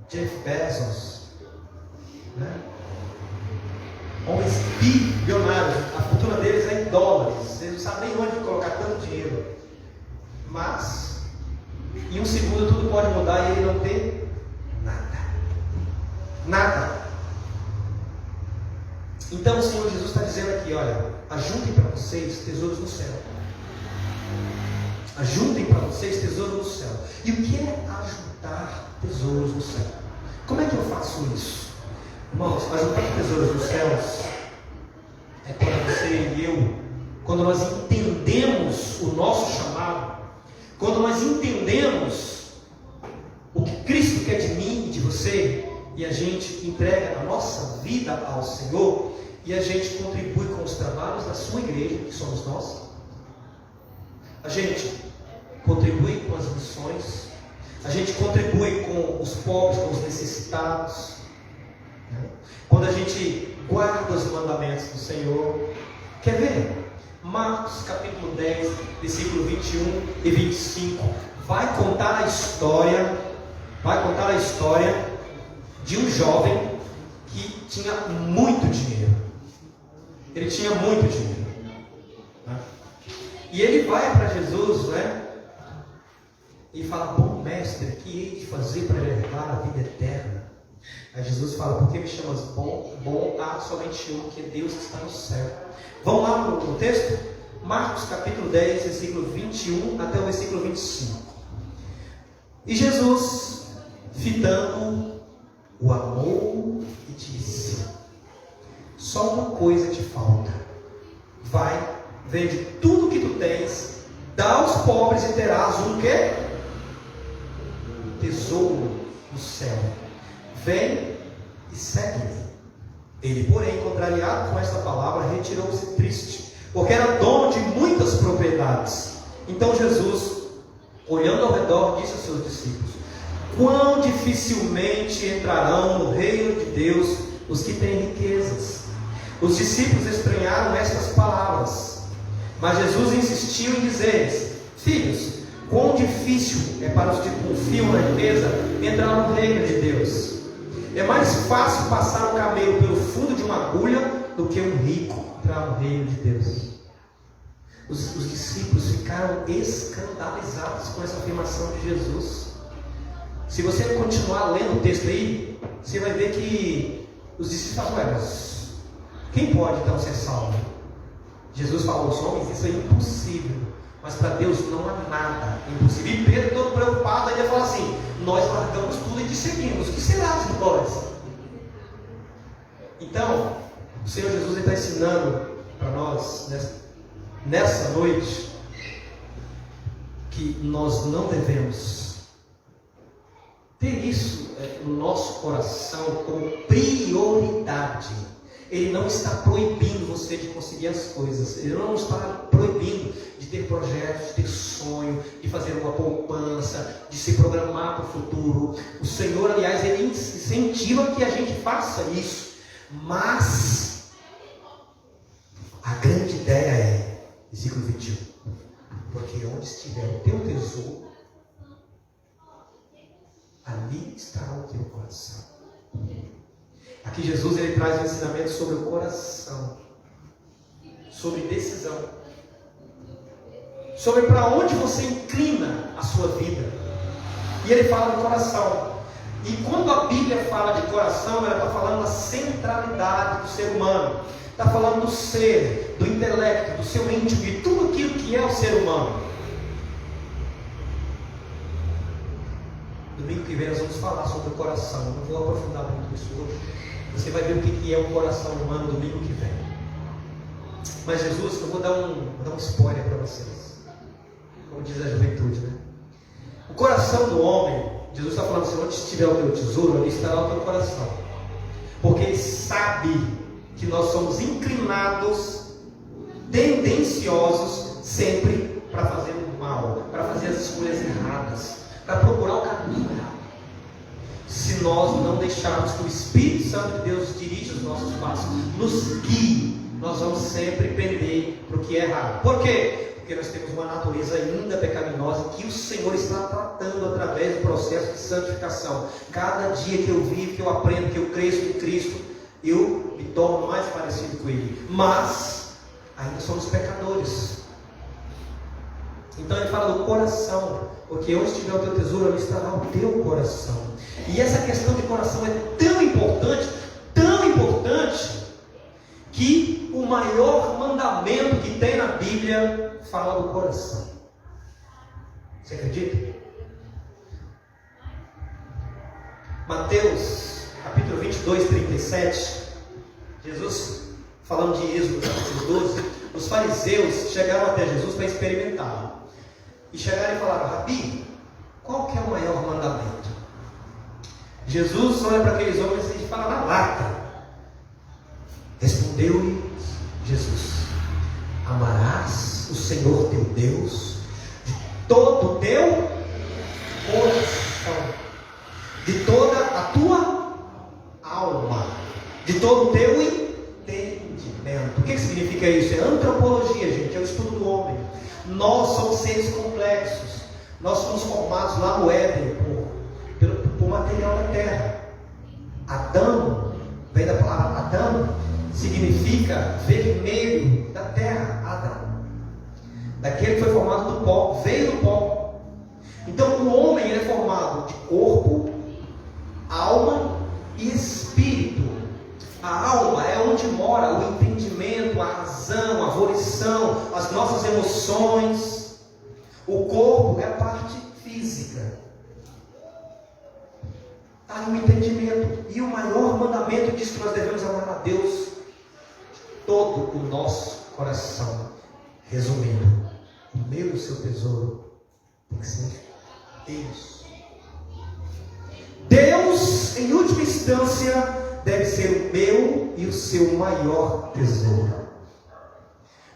Jeff Bezos, né? Homens bilionários, a fortuna deles é em dólares, eles não sabem nem onde colocar tanto dinheiro, mas em um segundo tudo pode mudar e ele não ter nada. Então o Senhor Jesus está dizendo aqui, olha, ajuntem para vocês tesouros no céu. Ajuntem para vocês tesouros no céu. E o que é ajuntar tesouros no céu? Como é que eu faço isso? Irmãos, ajuntar tesouros nos céus é quando você e eu, quando nós entendemos o nosso chamado, quando nós entendemos o que Cristo quer de mim e de você, e a gente entrega a nossa vida ao Senhor, e a gente contribui com os trabalhos da sua igreja, que somos nós. A gente contribui com as missões, a gente contribui com os pobres, com os necessitados, né? Quando a gente guarda os mandamentos do Senhor. Quer ver? Marcos capítulo 10, versículo 21 e 25 vai contar a história de um jovem que tinha muito dinheiro. Ele tinha muito dinheiro, né? E ele vai para Jesus, né? E fala, bom mestre, o que hei de fazer para herdar a vida eterna? Aí Jesus fala, por que me chamas bom? Bom há somente um, que é Deus que está no céu. Vamos lá no texto? Marcos capítulo 10, versículo 21 até o versículo 25. E Jesus, fitando, o amou e disse, só uma coisa te falta. Vai, vende tudo que tu tens, dá aos pobres e terás um quê? Tesouro no céu. Vem e segue-me. Ele, porém, contrariado com esta palavra, retirou-se triste, porque era dono de muitas propriedades. Então Jesus, olhando ao redor, disse aos seus discípulos, quão dificilmente entrarão no reino de Deus os que têm riquezas. Os discípulos estranharam estas palavras, mas Jesus insistiu em dizer-lhes, filhos, quão difícil é para os que confiam na riqueza entrar no reino de Deus. É mais fácil passar um camelo pelo fundo de uma agulha do que um rico entrar no reino de Deus. Os discípulos ficaram escandalizados com essa afirmação de Jesus. Se você continuar lendo o texto aí, você vai ver que os discípulos falam, mas quem pode então ser salvo? Jesus falou aos homens, isso é impossível. Mas para Deus não há nada impossível. E Pedro, todo preocupado, ainda fala assim, nós largamos tudo e te seguimos. O que será de nós? Então, o Senhor Jesus está ensinando para nós, nessa noite, que nós não devemos ter isso no nosso coração como prioridade. Ele não está proibindo você de conseguir as coisas. Ele não está proibindo de ter projetos, de ter sonho, de fazer uma poupança, de se programar para o futuro. O Senhor, aliás, Ele incentiva que a gente faça isso. Mas a grande ideia é, versículo 21, porque onde estiver o teu tesouro, ali estará o teu coração. Aqui Jesus ele traz um ensinamento sobre o coração, sobre decisão, sobre para onde você inclina a sua vida. E ele fala do coração. E quando a Bíblia fala de coração, ela está falando da centralidade do ser humano. Está falando do ser, do intelecto, do seu íntimo, de tudo aquilo que é o ser humano. Domingo que vem nós vamos falar sobre o coração. Não vou aprofundar muito nisso hoje. Você vai ver o que é o coração humano domingo que vem. Mas Jesus, eu vou dar um spoiler para vocês. Como diz a juventude, né? O coração do homem, Jesus está falando assim, onde estiver o teu tesouro, ali estará o teu coração. Porque Ele sabe que nós somos inclinados, tendenciosos, sempre para fazer o mal, para fazer as escolhas erradas, para procurar o caminho errado. Se nós não deixarmos que o Espírito Santo de Deus dirija os nossos passos, nos guie, nós vamos sempre pender para o que é errado. Por quê? Porque nós temos uma natureza ainda pecaminosa que o Senhor está tratando através do processo de santificação. Cada dia que eu vivo, que eu aprendo, que eu cresço em Cristo, eu me torno mais parecido com Ele. Mas ainda somos pecadores. Então ele fala do coração, porque onde estiver o teu tesouro, ali estará o teu coração. E essa questão de coração é tão importante, que o maior mandamento que tem na Bíblia fala do coração. Você acredita? Mateus, capítulo 22, 37, Jesus, falando de Êxodo, capítulo 12, os fariseus chegaram até Jesus para experimentá-lo. E chegaram e falaram, Rabi, qual que é o maior mandamento? Jesus olha para aqueles homens e fala na lata. Respondeu-lhe Jesus, amarás o Senhor teu Deus de todo o teu coração, de toda a tua alma, de todo o teu entendimento. O que significa isso? É antropologia, gente, é o estudo do homem. Nós somos seres complexos. Nós somos formados lá no Éden por material da terra. Adão, vem da palavra Adão, significa vermelho da terra. Adão, daquele que foi formado do pó, veio do pó. Então o homem ele é formado de corpo, alma e espírito. A alma é onde mora o entendimento, a razão, a volição, as nossas emoções. O corpo é a parte física. Está no entendimento. E o maior mandamento diz que nós devemos amar a Deus de todo o nosso coração. Resumindo, o meu e o seu tesouro tem que ser Deus. Deus, em última instância, deve ser o meu e o seu maior tesouro.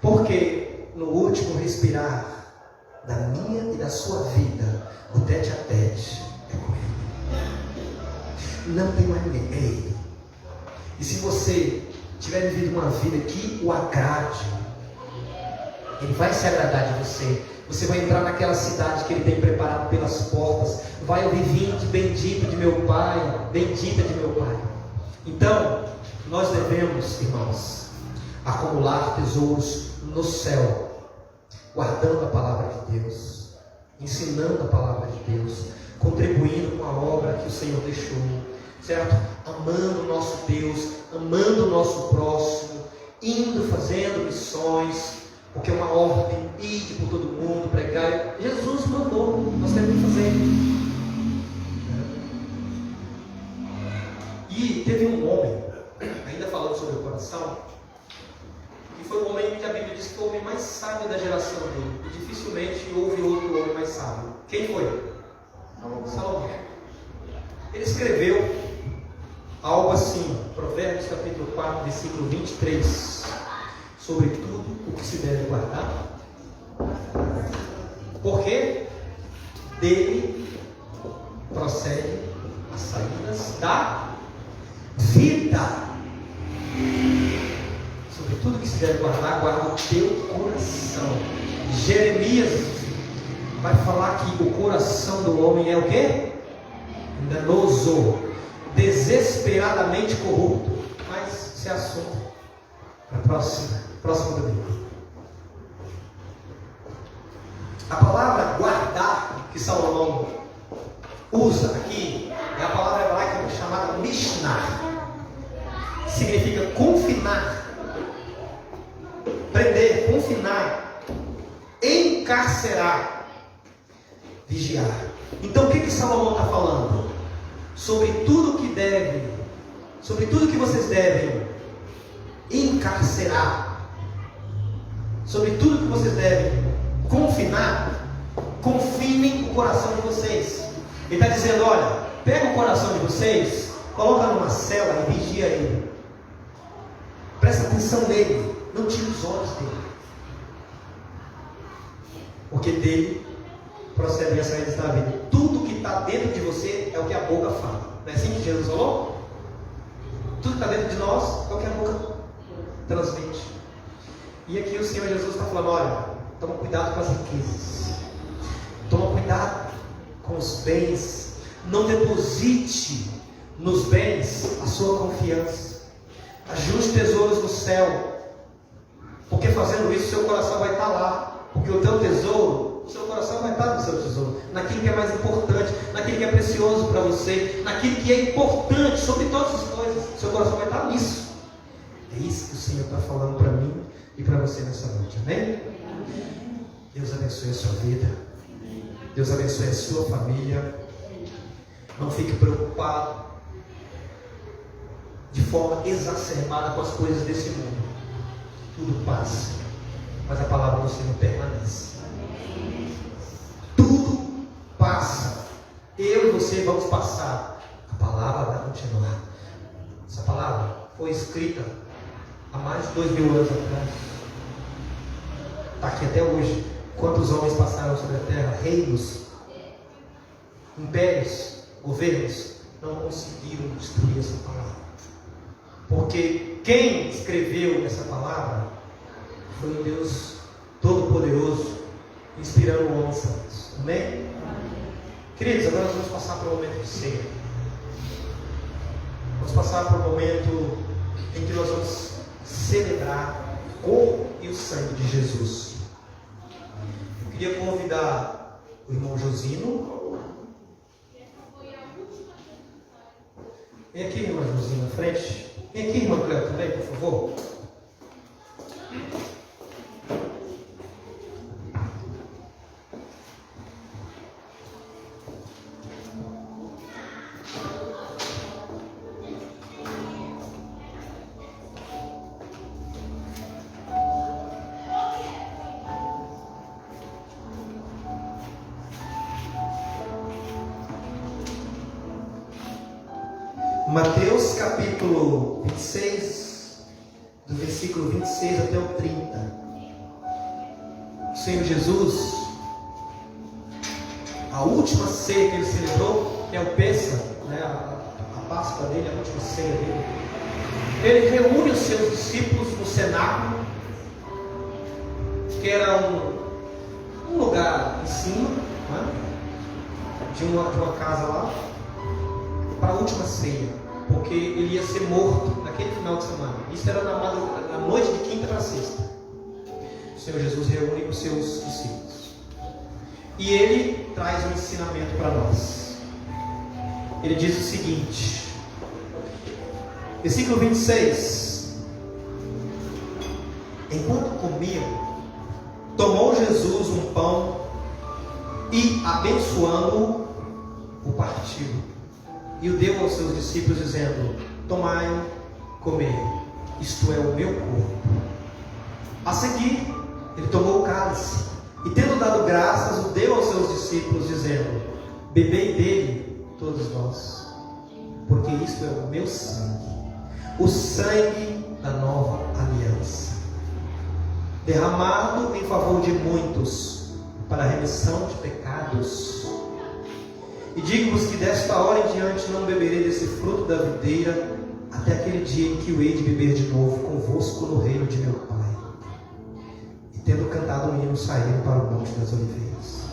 Porque no último respirar da minha e da sua vida, o tete a tete é com Ele. Não tem mais ninguém, é Ele. E se você tiver vivido uma vida que o agrade, Ele vai se agradar de você. Você vai entrar naquela cidade que Ele tem preparado pelas portas. Vai ouvir vinde, bendito de meu Pai, bendita de meu Pai. Então, nós devemos, irmãos, acumular tesouros no céu, guardando a palavra de Deus, ensinando a palavra de Deus, contribuindo com a obra que o Senhor deixou, certo? Amando o nosso Deus, amando o nosso próximo, indo, fazendo missões, porque é uma ordem, ide por todo mundo, pregar. Jesus mandou, nós temos que fazer. E teve um homem, ainda falando sobre o coração, que foi o homem que a Bíblia diz que foi o homem mais sábio da geração dele. E dificilmente houve outro homem mais sábio. Quem foi? Salomão. Ele escreveu algo assim, Provérbios capítulo 4, versículo 23, sobre tudo o que se deve guardar, porque dele procede as saídas da vida. Sobre tudo que se deve guardar, guarda o teu coração. Jeremias vai falar que o coração do homem é o quê? Enganoso, desesperadamente corrupto. Mas esse é assunto para próximo domingo. A palavra guardar que Salomão usa aqui é a palavra hebraica chamada Mishnah. Significa confinar, prender, confinar, encarcerar, vigiar. Então o que Salomão está falando? Sobre tudo que vocês devem encarcerar, sobre tudo que vocês devem confinar, confinem o coração de vocês. Ele está dizendo, olha, pega o coração de vocês, coloca numa cela e vigia ele. Presta atenção nele, não tire os olhos dele, porque dele procedem as saídas da vida. Tudo que está dentro de você é o que a boca fala. Não é assim que Jesus falou? Tudo que está dentro de nós é o que a boca transmite. E aqui o Senhor Jesus está falando, olha, toma cuidado com as riquezas, toma cuidado com os bens, não deposite nos bens a sua confiança. Ajuste tesouros no céu, porque fazendo isso seu coração vai estar lá, porque o teu tesouro, o seu coração vai estar no seu tesouro, naquilo que é mais importante, naquilo que é precioso para você, naquilo que é importante sobre todas as coisas, seu coração vai estar nisso. É isso que o Senhor está falando para mim e para você nessa noite, amém? Deus abençoe a sua vida, Deus abençoe a sua família. Não fique preocupado de forma exacerbada com as coisas desse mundo. Tudo passa, mas a palavra do Senhor permanece. Tudo passa. Eu e você vamos passar. A palavra vai continuar. Essa palavra foi escrita há mais de 2000 anos atrás. Está aqui até hoje. Quantos homens passaram sobre a terra? Reinos, impérios, governos, não conseguiram destruir essa palavra. Porque quem escreveu essa palavra foi o Deus Todo-Poderoso, inspirando homens santos. Amém? Queridos, agora nós vamos passar por um momento de ceia. Vamos passar por um momento em que nós vamos celebrar o corpo e o sangue de Jesus. Eu queria convidar o irmão Josino. Vem aqui, irmã Josino, na frente. Vem aqui, irmã Cléo, também, por favor. Mateus capítulo 26, do versículo 26 até o 30. O Senhor Jesus, a última ceia que ele celebrou, que é o Pêssar, né, a Páscoa dele, a última ceia dele. Ele reúne os seus discípulos no cenáculo, que era um lugar em cima, né, de uma casa lá, para a última ceia, porque ele ia ser morto naquele final de semana. Isso era na noite de quinta para sexta. O Senhor Jesus reúne os seus discípulos e ele traz um ensinamento para nós. Ele diz o seguinte, versículo 26: enquanto comiam, tomou Jesus um pão e, abençoando-o, o partiu e o deu aos seus discípulos, dizendo: tomai, comei, isto é o meu corpo. A seguir, ele tomou o cálice e, tendo dado graças, o deu aos seus discípulos, dizendo: bebei dele todos vós, porque isto é o meu sangue, o sangue da nova aliança, derramado em favor de muitos, para a remissão de pecados. E digo-vos que desta hora em diante não beberei desse fruto da videira, até aquele dia em que o hei de beber de novo convosco no reino de meu Pai. E tendo cantado o hino, saíram para o Monte das Oliveiras.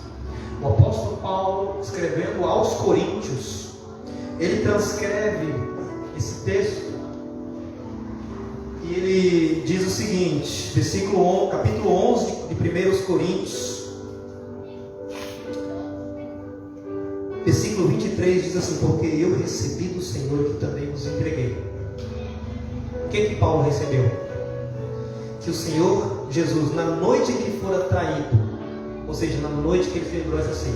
O apóstolo Paulo, escrevendo aos Coríntios, ele transcreve esse texto e ele diz o seguinte, capítulo 11 de 1 Coríntios, versículo 23 diz assim: porque eu recebi do Senhor que também vos entreguei. O que Paulo recebeu? Que o Senhor Jesus, na noite em que fora traído, ou seja, na noite que ele celebrou essa ceia,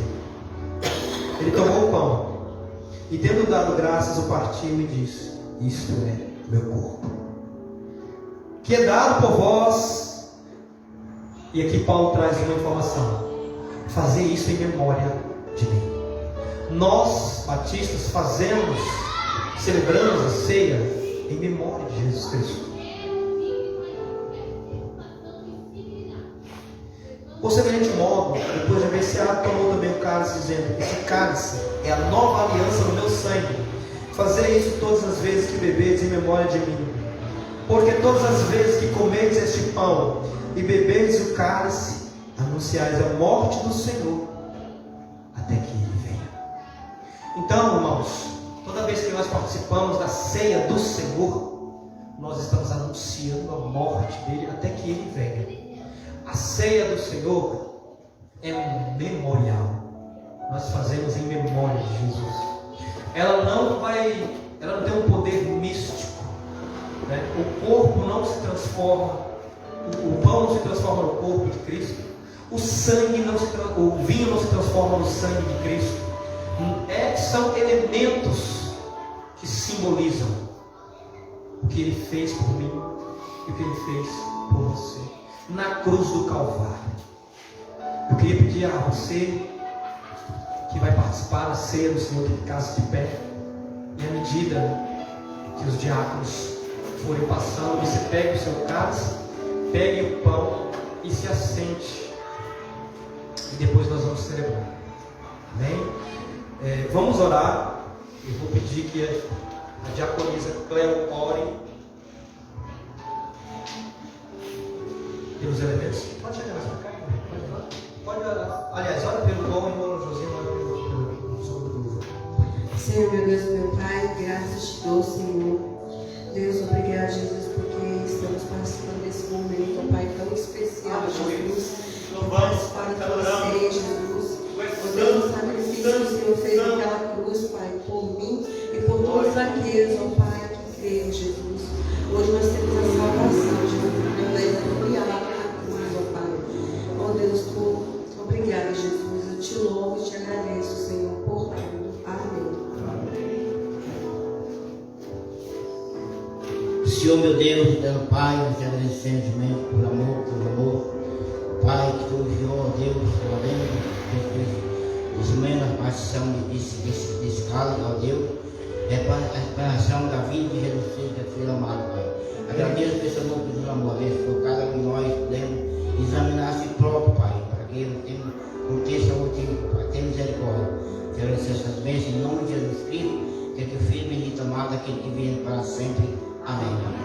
ele tomou o pão e, tendo dado graças, o partiu e disse: isto é meu corpo, que é dado por vós. E aqui Paulo traz uma informação: fazer isso em memória de mim. Nós, batistas, celebramos a ceia em memória de Jesus Cristo. Por semelhante modo, depois de haver ceado, tomou também o cálice, dizendo: esse cálice é a nova aliança no meu sangue. Fazei isso todas as vezes que bebedes em memória de mim. Porque todas as vezes que comerdes este pão e beberdes o cálice, anunciais a morte do Senhor, até que Ele venha. Então, irmãos, toda vez que nós participamos da ceia do Senhor, nós estamos anunciando a morte dele até que Ele venha. A ceia do Senhor é um memorial. Nós fazemos em memória de Jesus. Ela não tem um poder místico, né? O corpo não se transforma, o pão não se transforma no corpo de Cristo, o vinho não se transforma no sangue de Cristo. São elementos que simbolizam o que Ele fez por mim e o que Ele fez por você na cruz do Calvário. Eu queria pedir a você que vai participar da ceia do Senhor que ficasse de pé, e à medida que os diáconos forem passando, você pegue o seu cálice, pegue o pão e se assente, e depois nós vamos celebrar. Amém? Vamos orar. Eu vou pedir que a diaconisa Cleo ore pelos elementos. Pode chegar mais para cá? Pode orar. Aliás, ora pelo pão e o José ora pelo sobretudo.
Senhor, meu Deus, meu Pai, graças te dou, Senhor. Deus, obrigado, Jesus, porque estamos participando desse momento, ó Pai, tão especial, Jesus. Participar da tua ceia, Jesus. Deus, o sacrifício que o Senhor fez naquela cruz, Pai, por mim e por todos aqueles, ó Pai, que creem, Jesus. Hoje nós temos a salvação, Jesus. Obrigada pela cruz, ó Pai. Ó Deus, obrigada, Jesus. Eu te louvo e te agradeço, Senhor, por tudo. Amém.
Senhor, meu Deus, eterno Pai, nós te agradecemos imenso por amor. Pai, que tu enviou, Deus, além desse meio na partição desse cálice, ó Deus, é para a explanação da vida de Jesus Cristo, Filho amado, Pai. Agradeço por esse amor que nos amou, por cada um de nós podemos examinar a si próprio, Pai, para que não tenhamos por ter saúde, Pai, tenha misericórdia. Te agradeço essas bênçãos em nome de Jesus Cristo, que é teu Filho bendito amado, aquele que vive para sempre. Amém.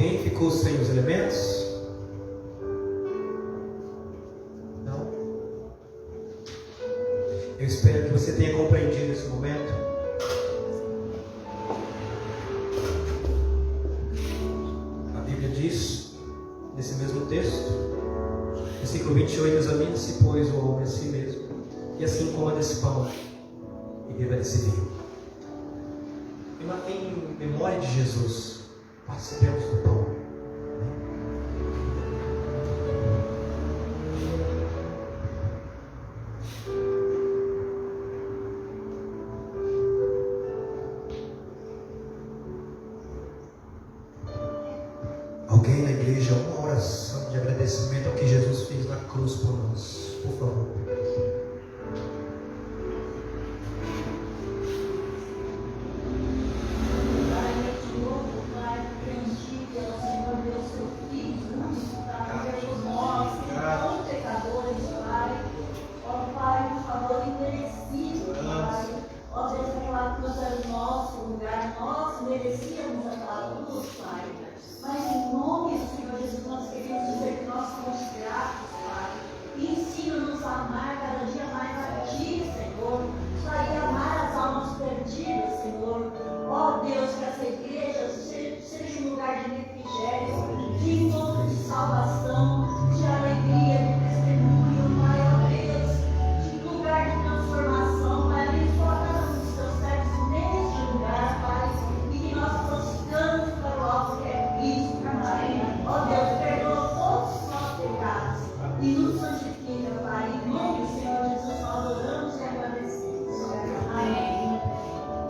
Alguém ficou sem os elementos? Não? Eu espero que você tenha compreendido esse momento. A Bíblia diz, nesse mesmo texto, versículo 28, examine-se, pois, o homem a si mesmo, e assim coma desse pão e beba desse vinho. Em memória de Jesus, participemos do pão. Alguém na igreja, uma oração de agradecimento ao que Jesus fez na cruz por nós, por favor.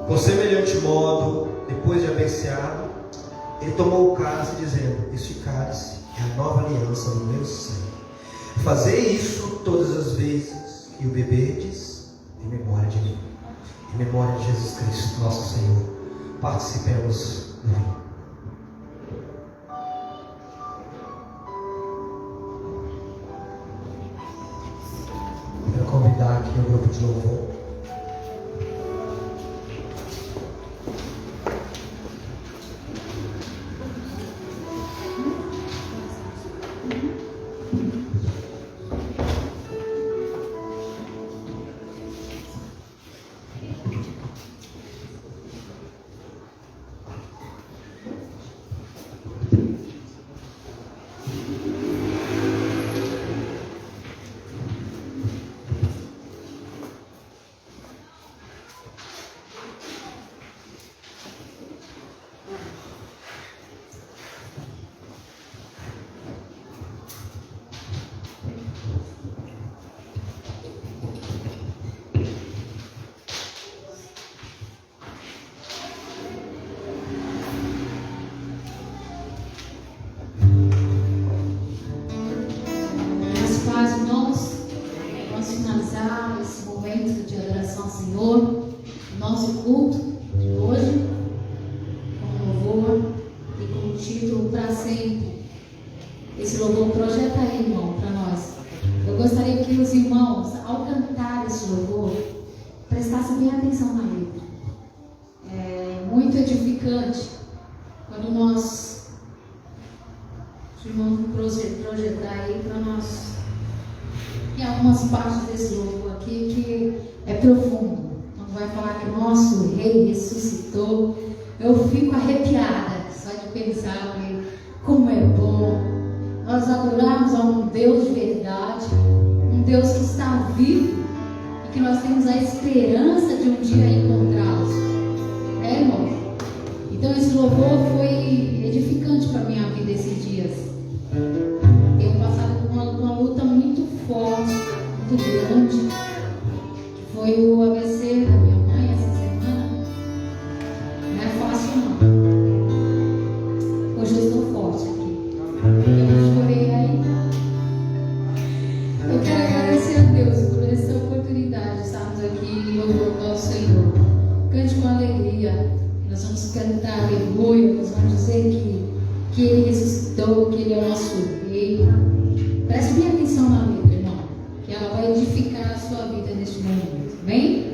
Por semelhante modo, depois de abençoado, ele tomou o cálice, dizendo: este cálice é a nova aliança no meu sangue. Fazei isso todas as vezes que o beberdes, em memória de mim. Em memória de Jesus Cristo, nosso Senhor. Participemos do vinho. Quero convidar aqui o grupo de louvor.
Eu fico arrepiada só de pensar como é bom nós adorarmos a um Deus de verdade, um Deus que está vivo e que nós temos a esperança de um dia encontrá-los. Irmão? Então esse louvor foi edificante para a minha vida esses dias. Tenho passado por uma luta muito forte, muito grande, que foi o AVC da minha mãe essa semana. Não é fácil não. Hoje eu estou forte aqui. Eu chorei ainda. Eu quero agradecer a Deus por essa oportunidade de estarmos aqui louvando ao Senhor. Cante com alegria. Nós vamos cantar aleluia. Nós vamos dizer que Ele ressuscitou, que Ele é o nosso Rei. Preste bem atenção na letra, irmão, que ela vai edificar a sua vida neste momento. Amém?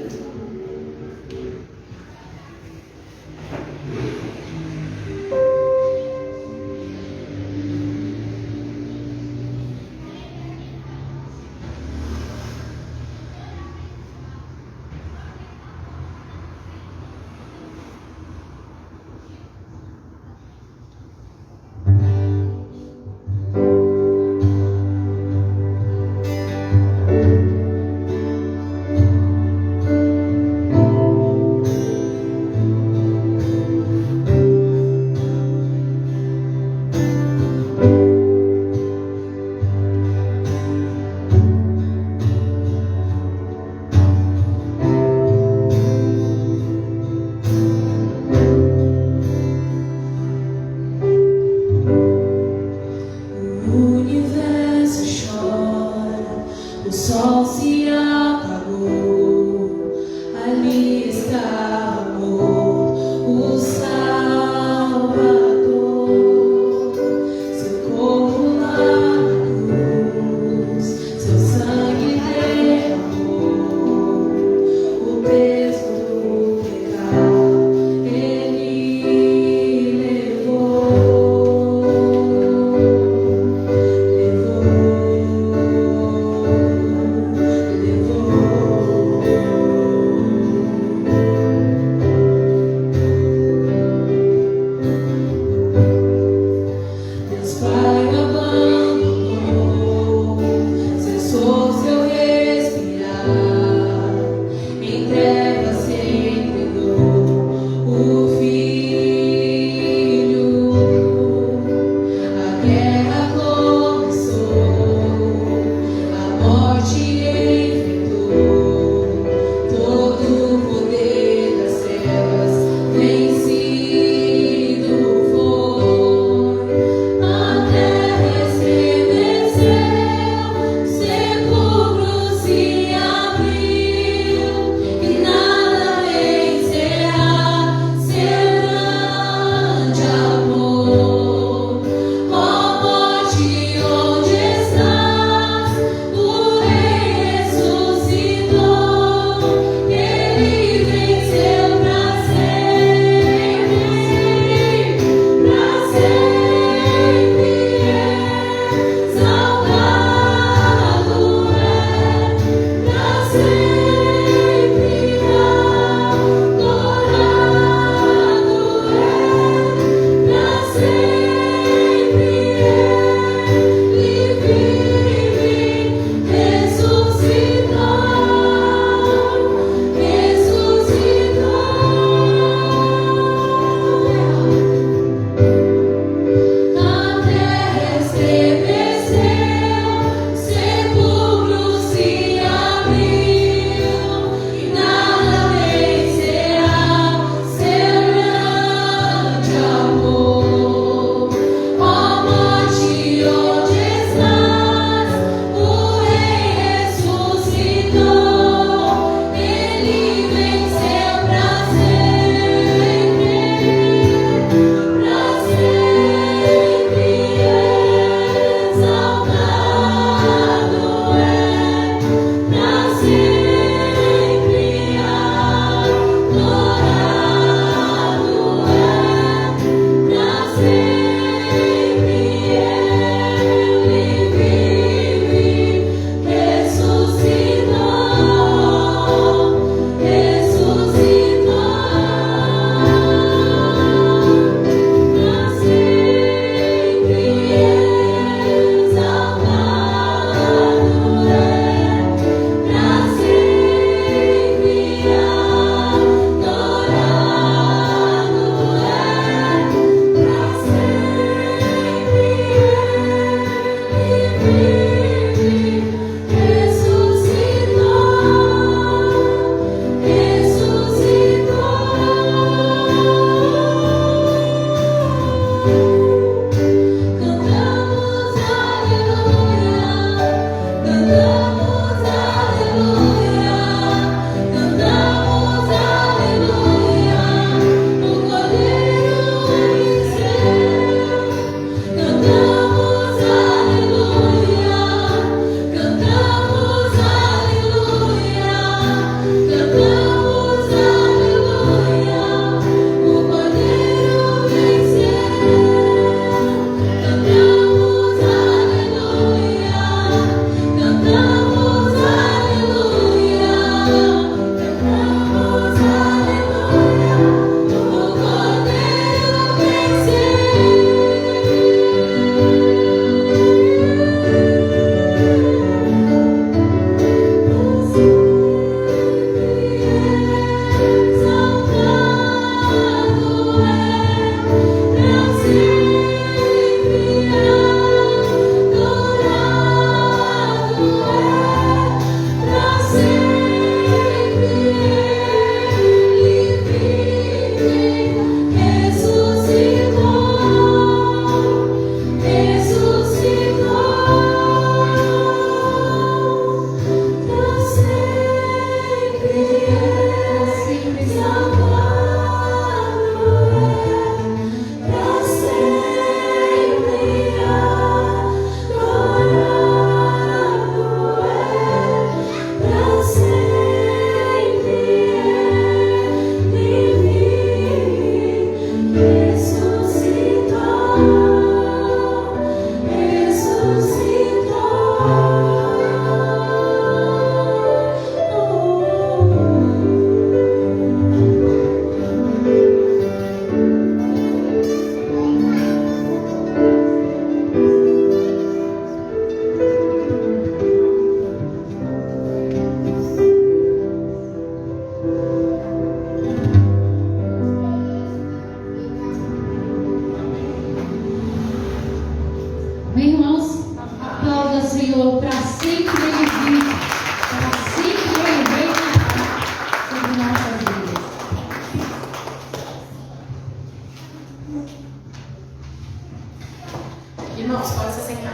Irmãos, pode se sentar.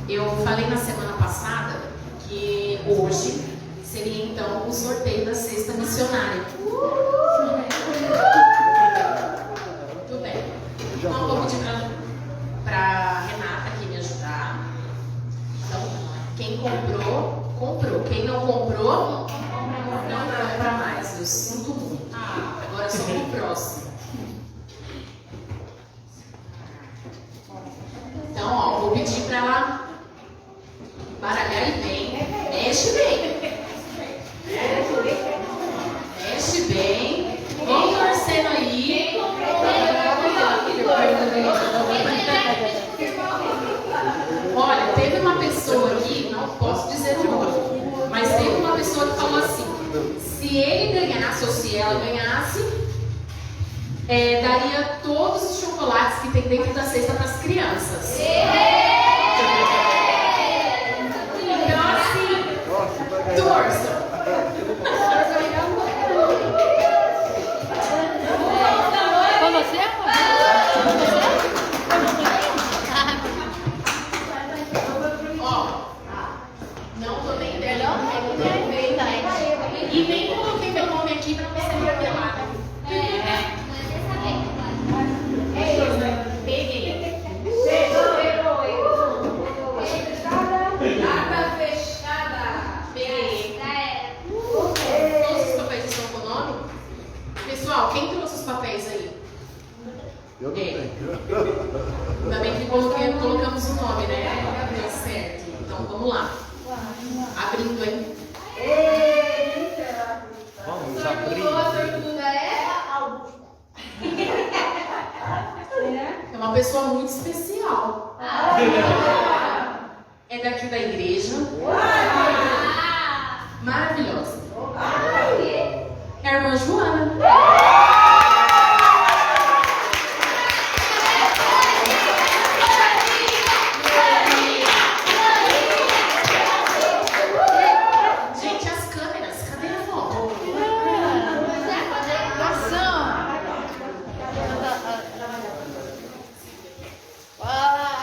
Eu falei na semana passada que hoje seria então o sorteio da cesta missionária. Muito bem. Então vou pedir para Renata aqui me ajudar. Então, quem comprou, comprou. Quem não comprou, não compra mais. Eu sinto muito. Agora só o próximo. Então, ó, vou pedir para ela baralhar e bem. Mexe bem. Mexe bem. Vem torcendo aí. Olha, teve uma pessoa aqui, não posso dizer o nome, mas teve uma pessoa que falou assim: se ele ganhasse ou se ela ganhasse, daria todos os chocolates que tem dentro da cesta para as crianças. Então, assim, torça.
Com você,
Ó, não tô nem entendendo. E nem coloquei meu nome aqui para você me revelar. Peguei. Peguei. Todos os papéis estão com o nome? Pessoal, quem trouxe os papéis aí?
Eu não tenho.
Ainda bem que colocamos o nome, né? Deu certo. Então vamos lá. Abrindo, hein?
Vamos abrir.
É uma pessoa muito especial. É daqui da igreja. Maravilhosa. É a irmã Joana. Gente, as câmeras, cadê a foto?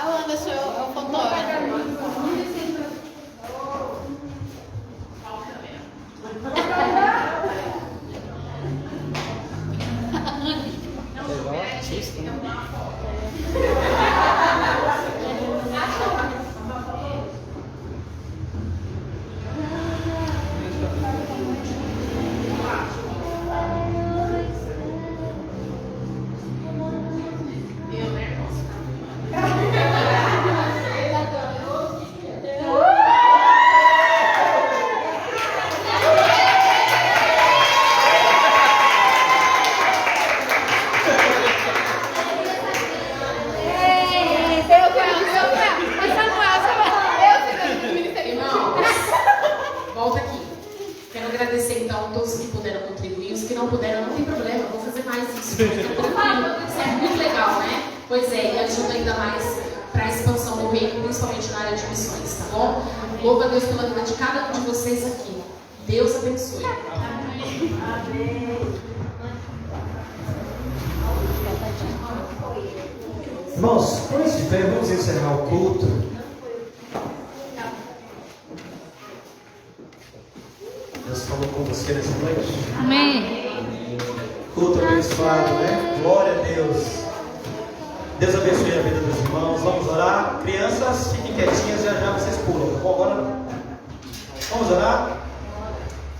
o Anderson é o fotógrafo.
Volta aqui. Quero agradecer então a todos que puderam contribuir. Os que não puderam, não tem problema, vou fazer mais isso. Isso é muito legal, né? Pois é, e ajuda ainda mais para a expansão do reino, principalmente na área de missões, tá bom? Louva a Deus pela vida de cada um de vocês aqui. Deus abençoe.
Irmãos, antes de pé, vamos encerrar o culto. Deus falou com você nessa noite.
Amém.
Culto abençoado, né? Glória a Deus. Deus abençoe a vida dos irmãos. Vamos orar. Crianças, fiquem quietinhas, já já vocês pulam. Tá bom? Agora vamos orar.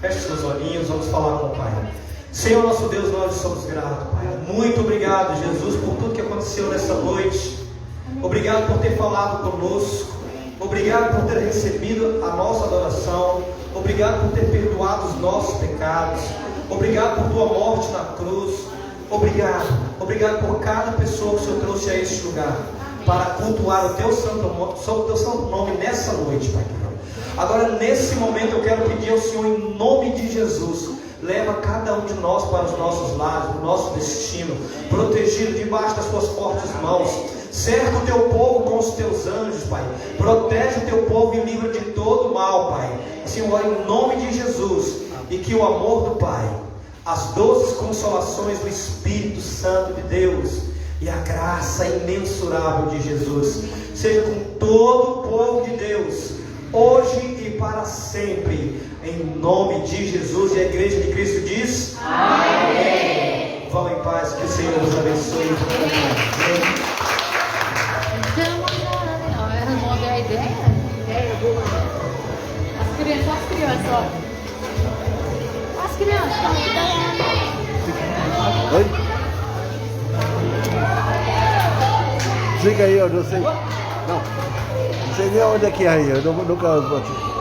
Feche seus olhinhos, vamos falar com o Pai. Senhor nosso Deus, nós somos gratos, Pai. Muito obrigado, Jesus, por tudo que aconteceu nessa noite. Obrigado por ter falado conosco. Obrigado por ter recebido a nossa adoração. Obrigado por ter perdoado os nossos pecados. Obrigado por tua morte na cruz. Obrigado. Obrigado por cada pessoa que o Senhor trouxe a este lugar para cultuar o teu santo nome nessa noite, Pai. Agora, nesse momento, eu quero pedir ao Senhor, em nome de Jesus, leva cada um de nós para os nossos lares, para o nosso destino, protegido debaixo das tuas fortes mãos. Cerca o teu povo com os teus anjos, Pai. Protege o teu povo e livra de todo mal, Pai. Senhor, em nome de Jesus. E que o amor do Pai, as doces consolações do Espírito Santo de Deus e a graça imensurável de Jesus seja com todo o povo de Deus, hoje e para sempre, em nome de Jesus. E a igreja de Cristo diz: amém. Vão em paz, que o Senhor os abençoe.
Ela não ouviu a ideia? Ideia boa. As crianças, ó. As crianças.
Oi? Fica aí, eu não sei. Não sei nem onde é que é aí, eu nunca.